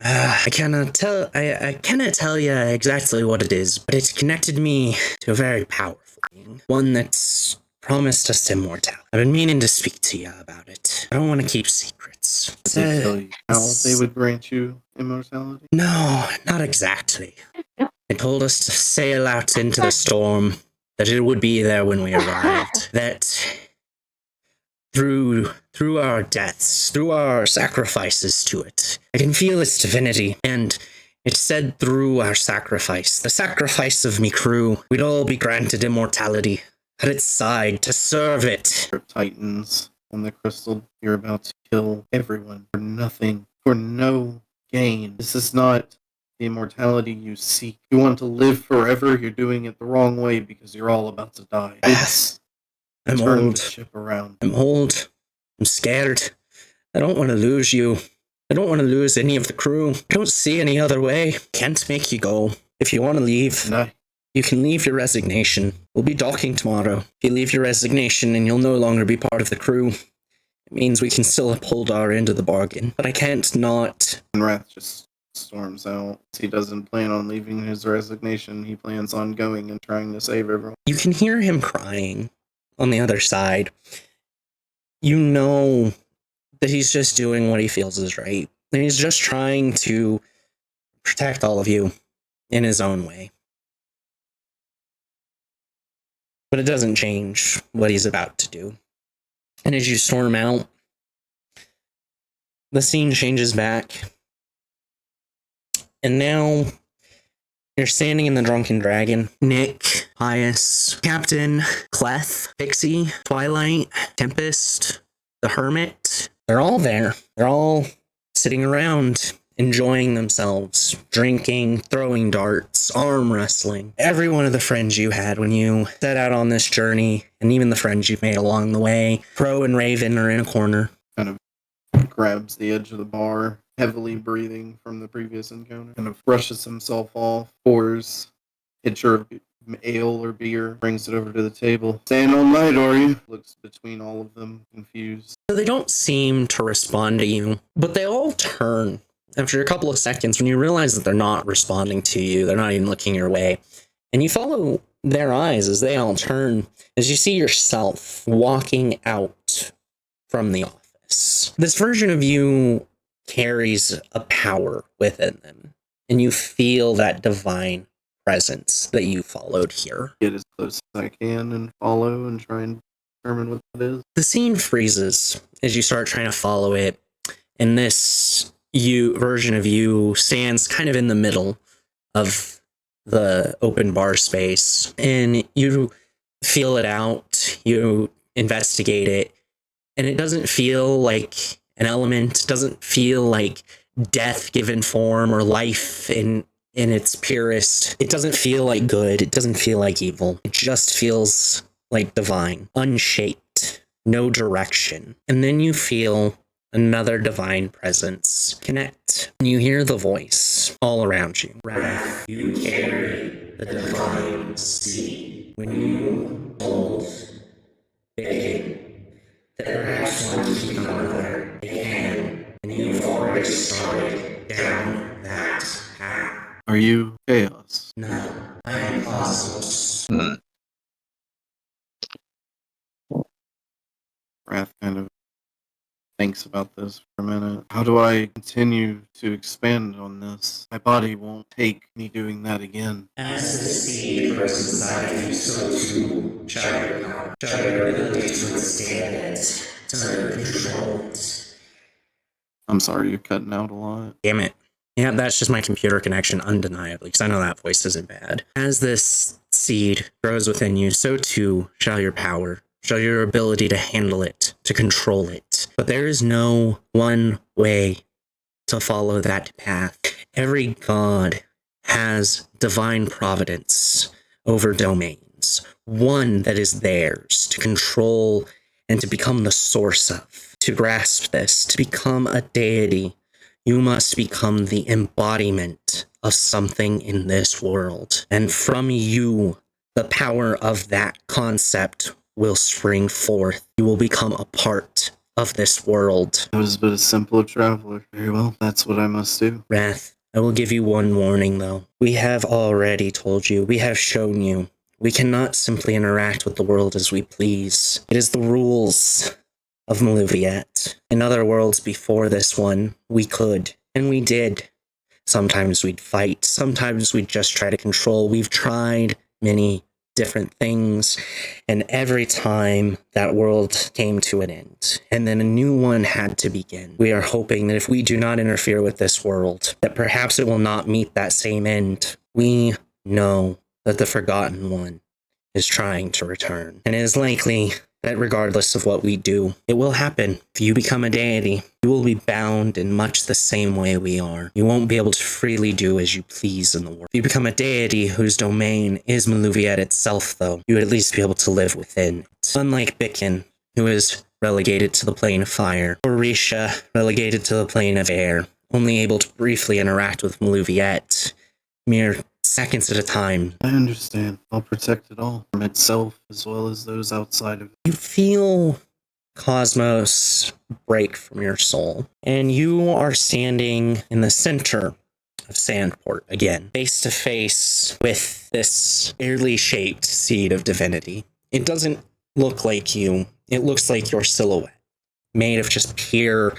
I cannot tell you exactly what it is, but it's connected me to a very powerful being. One that's promised us immortality. I've been meaning to speak to you about it. I don't want to keep secrets. Did they tell you how they would grant you immortality? No, not exactly. They told us to sail out into the storm, that it would be there when we arrived, that through our deaths, through our sacrifices to it, I can feel its divinity, and it said through our sacrifice, the sacrifice of me crew, we'd all be granted immortality at its side to serve it. Titans on the crystal, you're about to kill everyone for nothing, for no gain. This is not the immortality you seek. You want to live forever, you're doing it the wrong way because you're all about to die. It's I'm turn old. the ship around. I'm old. I'm scared. I don't want to lose you. I don't want to lose any of the crew. I don't see any other way. Can't make you go. If you want to leave, No. you can leave your resignation. We'll be docking tomorrow. If you leave your resignation and you'll no longer be part of the crew, it means we can still uphold our end of the bargain. But I can't not. And Rath just storms out. He doesn't plan on leaving his resignation. He plans on going and trying to save everyone. You can hear him crying on the other side. You know that he's just doing what he feels is right. And he's just trying to protect all of you in his own way. But it doesn't change what he's about to do. And as you storm out, the scene changes back. And now you're standing in the Drunken Dragon. Nick, Pius, Captain, Cleth, Pixie, Twilight, Tempest, the Hermit. They're all there. They're all sitting around, enjoying themselves, drinking, throwing darts, arm wrestling. Every one of the friends you had when you set out on this journey, and even the friends you've made along the way. Crow and Raven are in a corner. Kind of grabs the edge of the bar, heavily breathing from the previous encounter. Kind of brushes himself off, pours a pitcher of ale or beer, brings it over to the table. Staying all night, are you? Looks between all of them, confused. So they don't seem to respond to you, but they all turn after a couple of seconds when you realize that they're not responding to you. They're not even looking your way. And you follow their eyes as they all turn, as you see yourself walking out from the office. This version of you carries a power within them, and you feel that divine presence that you followed here. Get as close as I can and follow and try and determine what that is. The scene freezes as you start trying to follow it, and this version of you stands kind of in the middle of the open bar space, and you feel it out, you investigate it, and it doesn't feel like an element. It doesn't feel like death given form or life in its purest. It doesn't feel like good. It doesn't feel like evil. It just feels like divine, unshaped, no direction. And then you feel another divine presence connect. And you hear the voice all around you. Rath, you carry the divine seed. When you hold big, that perhaps one can become another. They can. And you've already started down that path. Are you Chaos? No, I am Cosmos. Wrath kind of thinks about this for a minute. How do I continue to expand on this? My body won't take me doing that again. As the seed grows inside of you, so too shall your power, shall your ability to withstand it, to control it. I'm sorry, you're cutting out a lot. Damn it. Yeah, that's just my computer connection, undeniably, because I know that voice isn't bad. As this seed grows within you, so too shall your power, shall your ability to handle it, to control it. But there is no one way to follow that path. Every god has divine providence over domains, one that is theirs to control and to become the source of. To grasp this, to become a deity, you must become the embodiment of something in this world. And from you, the power of that concept will spring forth. You will become a part of this world. I was but a simple traveler. Very well, that's what I must do. Rath, I will give you one warning, though. We have already told you, we have shown you, we cannot simply interact with the world as we please. It is the rules of Maluviette. In other worlds before this one, we could, and we did. Sometimes we'd fight, sometimes we'd just try to control. We've tried many different things, and every time that world came to an end, and then a new one had to begin. We are hoping that if we do not interfere with this world, that perhaps it will not meet that same end. We know that the Forgotten One is trying to return, and it is likely that regardless of what we do, it will happen. If you become a deity, you will be bound in much the same way we are. You won't be able to freely do as you please in the world. If you become a deity whose domain is Maluviette itself, though, you would at least be able to live within it. Unlike Bicken, who is relegated to the plane of fire, or Risha, relegated to the plane of air, only able to briefly interact with Maluviette, mere seconds at a time. I understand. I'll protect it all from itself as well as those outside of it. You feel Cosmos break from your soul, and you are standing in the center of Sandport again, face to face with this barely shaped seed of divinity. It doesn't look like you, it looks like your silhouette, made of just pure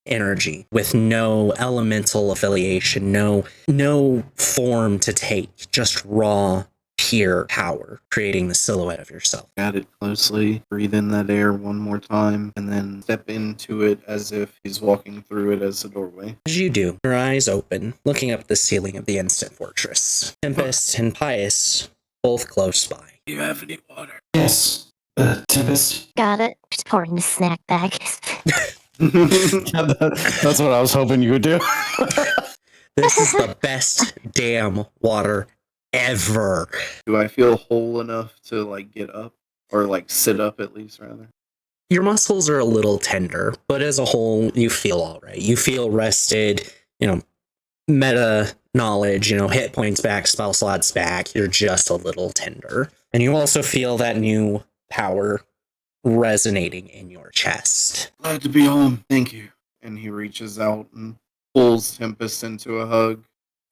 energy with no elemental affiliation, no form to take, just raw, pure power, creating the silhouette of yourself. At it closely, breathe in that air one more time, and then step into it as if he's walking through it as a doorway. As you do, your eyes open, looking up at the ceiling of the instant fortress. Tempest and Pius, both close by. Do you have any water? Yes. Tempest? Got it. Just pouring the snack bag. That's what I was hoping you would do. This is the best damn water ever. Do I feel whole enough to, like, get up? Or, like, sit up at least, rather? Your muscles are a little tender, but as a whole, you feel all right. You feel rested, meta knowledge, hit points back, spell slots back. You're just a little tender. And you also feel that new power resonating in your chest. Glad to be home. Thank you. And he reaches out and pulls Tempest into a hug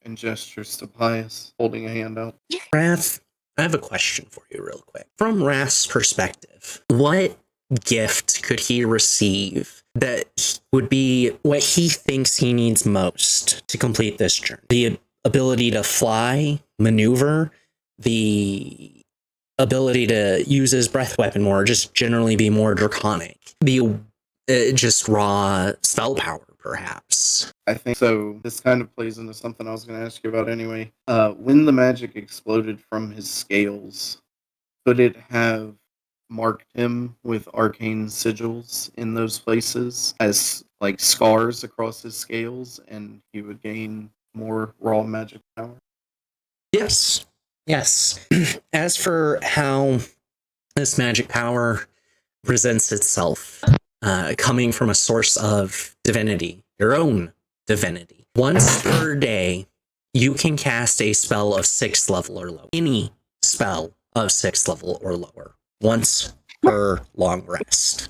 and gestures to Pius, holding a hand out. Rath, I have a question for you real quick. From Rath's perspective, what gift could he receive that would be what he thinks he needs most to complete this journey? The ability to fly, maneuver, the ability to use his breath weapon more, just generally be more draconic, the just raw spell power, perhaps. I think so. This kind of plays into something I was going to ask you about anyway. When the magic exploded from his scales, could it have marked him with arcane sigils in those places as like scars across his scales, and he would gain more raw magic power. Yes. Yes. As for how this magic power presents itself, coming from a source of divinity, your own divinity. Once per day, you can cast a spell of 6th level or lower. Any spell of 6th level or lower. Once per long rest.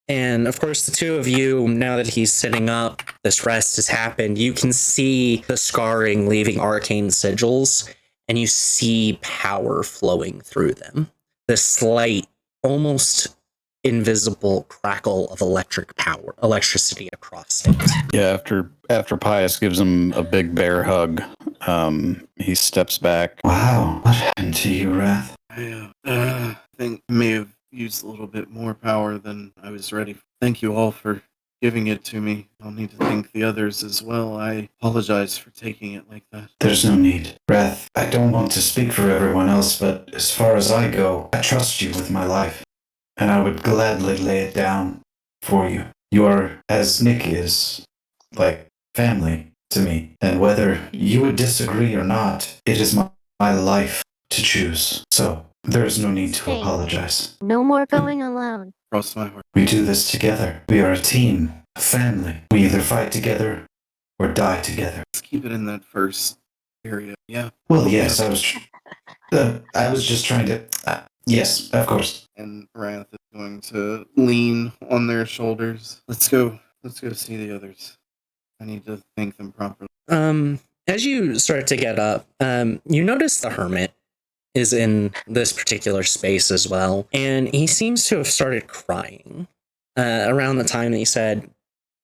And of course, the two of you, now that he's sitting up, this rest has happened, you can see the scarring leaving arcane sigils, and you see power flowing through them. This slight, almost invisible crackle of electricity across it. Yeah, after Pius gives him a big bear hug, he steps back. Wow, what happened to you, Rath? I think I may have used a little bit more power than I was ready for. Thank you all for giving it to me. I'll need to thank the others as well. I apologize for taking it like that. There's no need. Rath, I don't want to speak for everyone else, but as far as I go, I trust you with my life. And I would gladly lay it down for you. You are, as Nick is, like family to me. And whether you would disagree or not, it is my life to choose. So there is no need to apologize. No more going alone. Cross my heart. We do this together. We are a team, a family. We either fight together or die together. Let's keep it in that first area. Yeah. Well, yes, I was just trying to. Yes, of course. And Rath is going to lean on their shoulders. Let's go see the others. I need to thank them properly. As you start to get up, you notice the hermit is in this particular space as well, and he seems to have started crying around the time that he said,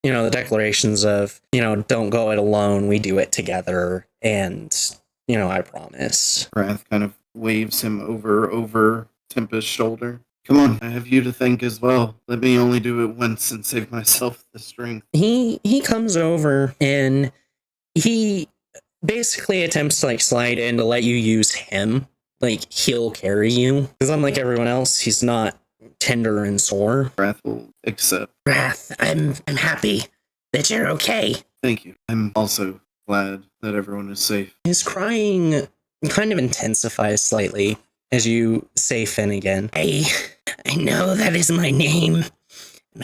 the declarations of, don't go it alone, we do it together, and, I promise. Rath kind of waves him over Tempest's shoulder. Come on, I have you to thank as well. Let me only do it once and save myself the strength. He comes over and he basically attempts to slide in to let you use him. He'll carry you. Because unlike everyone else, he's not tender and sore. Rath will accept. Rath, I'm happy that you're okay. Thank you. I'm also glad that everyone is safe. His crying kind of intensifies slightly as you say Finn again. I know that is my name.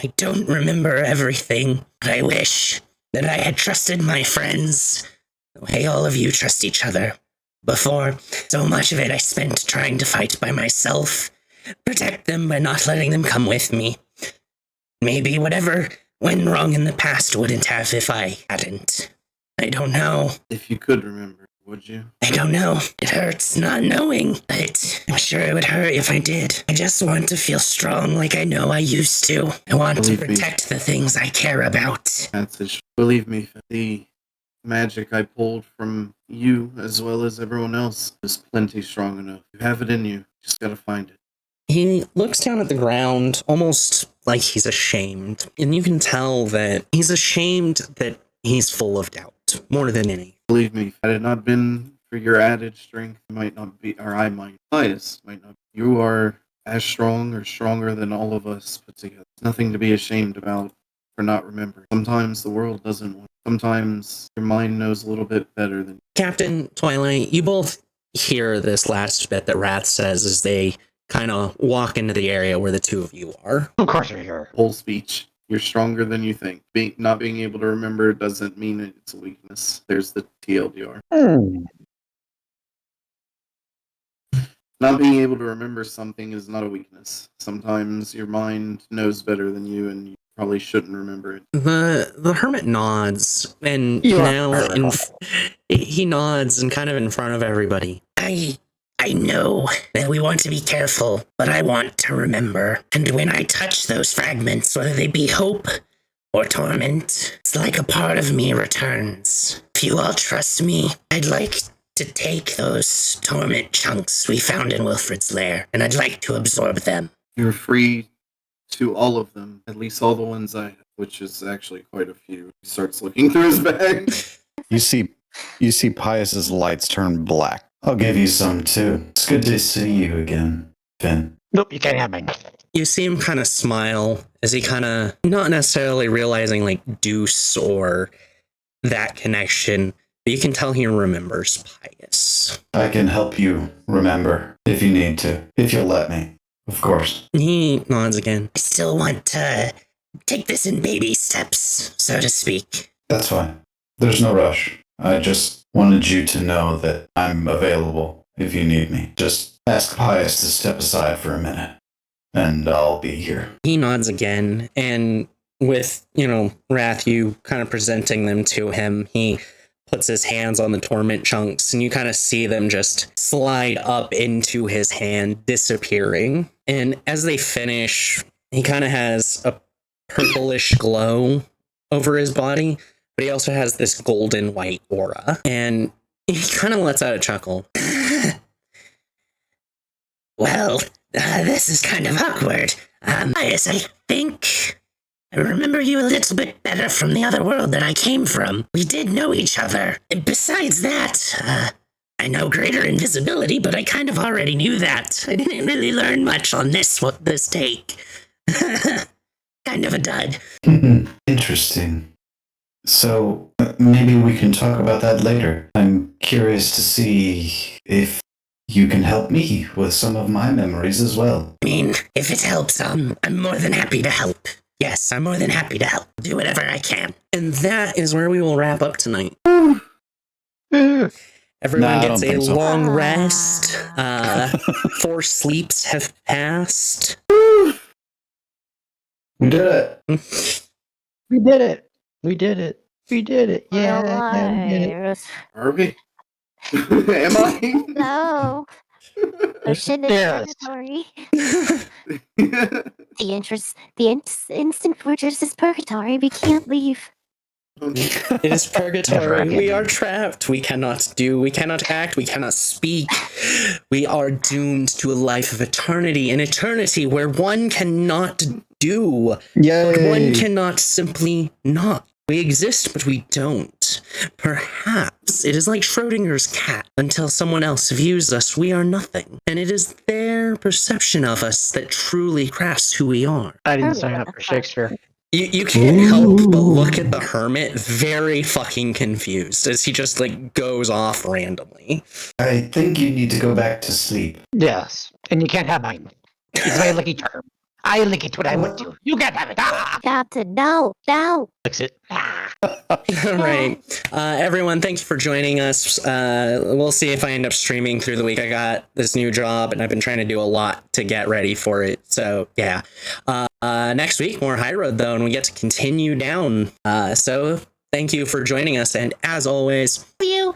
I don't remember everything, but I wish that I had trusted my friends the way all of you trust each other. Before, so much of it I spent trying to fight by myself, protect them by not letting them come with me. Maybe whatever went wrong in the past wouldn't have if I hadn't. I don't know. If you could remember, would you? I don't know. It hurts not knowing, but I'm sure it would hurt if I did. I just want to feel strong like I know I used to. I want to protect the things I care about. Believe me, the magic I pulled from you as well as everyone else is plenty strong enough. You have it in you. Just gotta find it. He looks down at the ground, almost like he's ashamed. And you can tell that he's ashamed that he's full of doubt, more than any. Believe me, had it not been for your added strength, you might not be, or I might. Pius might not. You are as strong or stronger than all of us put together. Nothing to be ashamed about for not remembering. Sometimes the world doesn't want. Sometimes your mind knows a little bit better than. Captain Twilight, you both hear this last bit that Rath says as they kind of walk into the area where the two of you are. Of course you're here. Whole speech. You're stronger than you think. Not being able to remember doesn't mean it's a weakness. There's the TLDR. Not being able to remember something is not a weakness. Sometimes your mind knows better than you, and you probably shouldn't remember it. The hermit nods, and he nods and kind of in front of everybody. I know that we want to be careful, but I want to remember. And when I touch those fragments, whether they be hope or torment, it's like a part of me returns. If you all trust me, I'd like to take those torment chunks we found in Wilfred's lair, and I'd like to absorb them. You're free to all of them, at least all the ones I have, which is actually quite a few. He starts looking through his bag. You see Pius's lights turn black. I'll give you some too. It's good to see you again, Finn. Nope, you can't have mine. You see him kind of smile as he kind of, not necessarily realizing like Deuce or that connection, but you can tell he remembers Pius. I can help you remember if you need to, if you'll let me, of course. He nods again. I still want to take this in baby steps, so to speak. That's fine. There's no rush. I just wanted you to know that I'm available if you need me. Just ask Pius to step aside for a minute, and I'll be here. He nods again, and with, Rath, you kind of presenting them to him, he puts his hands on the torment chunks, and you kind of see them just slide up into his hand, disappearing. And as they finish, he kind of has a purplish glow over his body, but he also has this golden white aura. And he kind of lets out a chuckle. Well, this is kind of awkward. Pius, I think I remember you a little bit better from the other world that I came from. We did know each other. Besides that, I know greater invisibility, but I kind of already knew that. I didn't really learn much on this take. Kind of a dud. Interesting. So, maybe we can talk about that later. I'm curious to see if you can help me with some of my memories as well. I mean, if it helps, I'm more than happy to help. Yes, I'm more than happy to help. Do whatever I can. And that is where we will wrap up tonight. Everyone gets a long rest. 4 sleeps have passed. We did it. We did it. We did it. We did it. Yeah, we did it. Harvey? Am I? No. Ocean is Yes. purgatory. The instant fortress is purgatory. We can't leave. It is purgatory. We are trapped. We cannot act, we cannot speak. We are doomed to a life of eternity, an eternity where one cannot do. Yay. One cannot simply not. We exist, but we don't. Perhaps it is like Schrodinger's cat. Until someone else views us, we are nothing. And it is their perception of us that truly crafts who we are. I didn't sign up for Shakespeare. You can't help but look at the hermit very fucking confused as he just goes off randomly. I think you need to go back to sleep. Yes, and you can't have mine. It's my lucky charm. I lick it when I want to. You can't have it. Captain, no. Licks it. All right. Everyone, thank you for joining us. We'll see if I end up streaming through the week. I got this new job, and I've been trying to do a lot to get ready for it. So, yeah. Next week, more Highroad, though, and we get to continue down. So, thank you for joining us, and as always, You.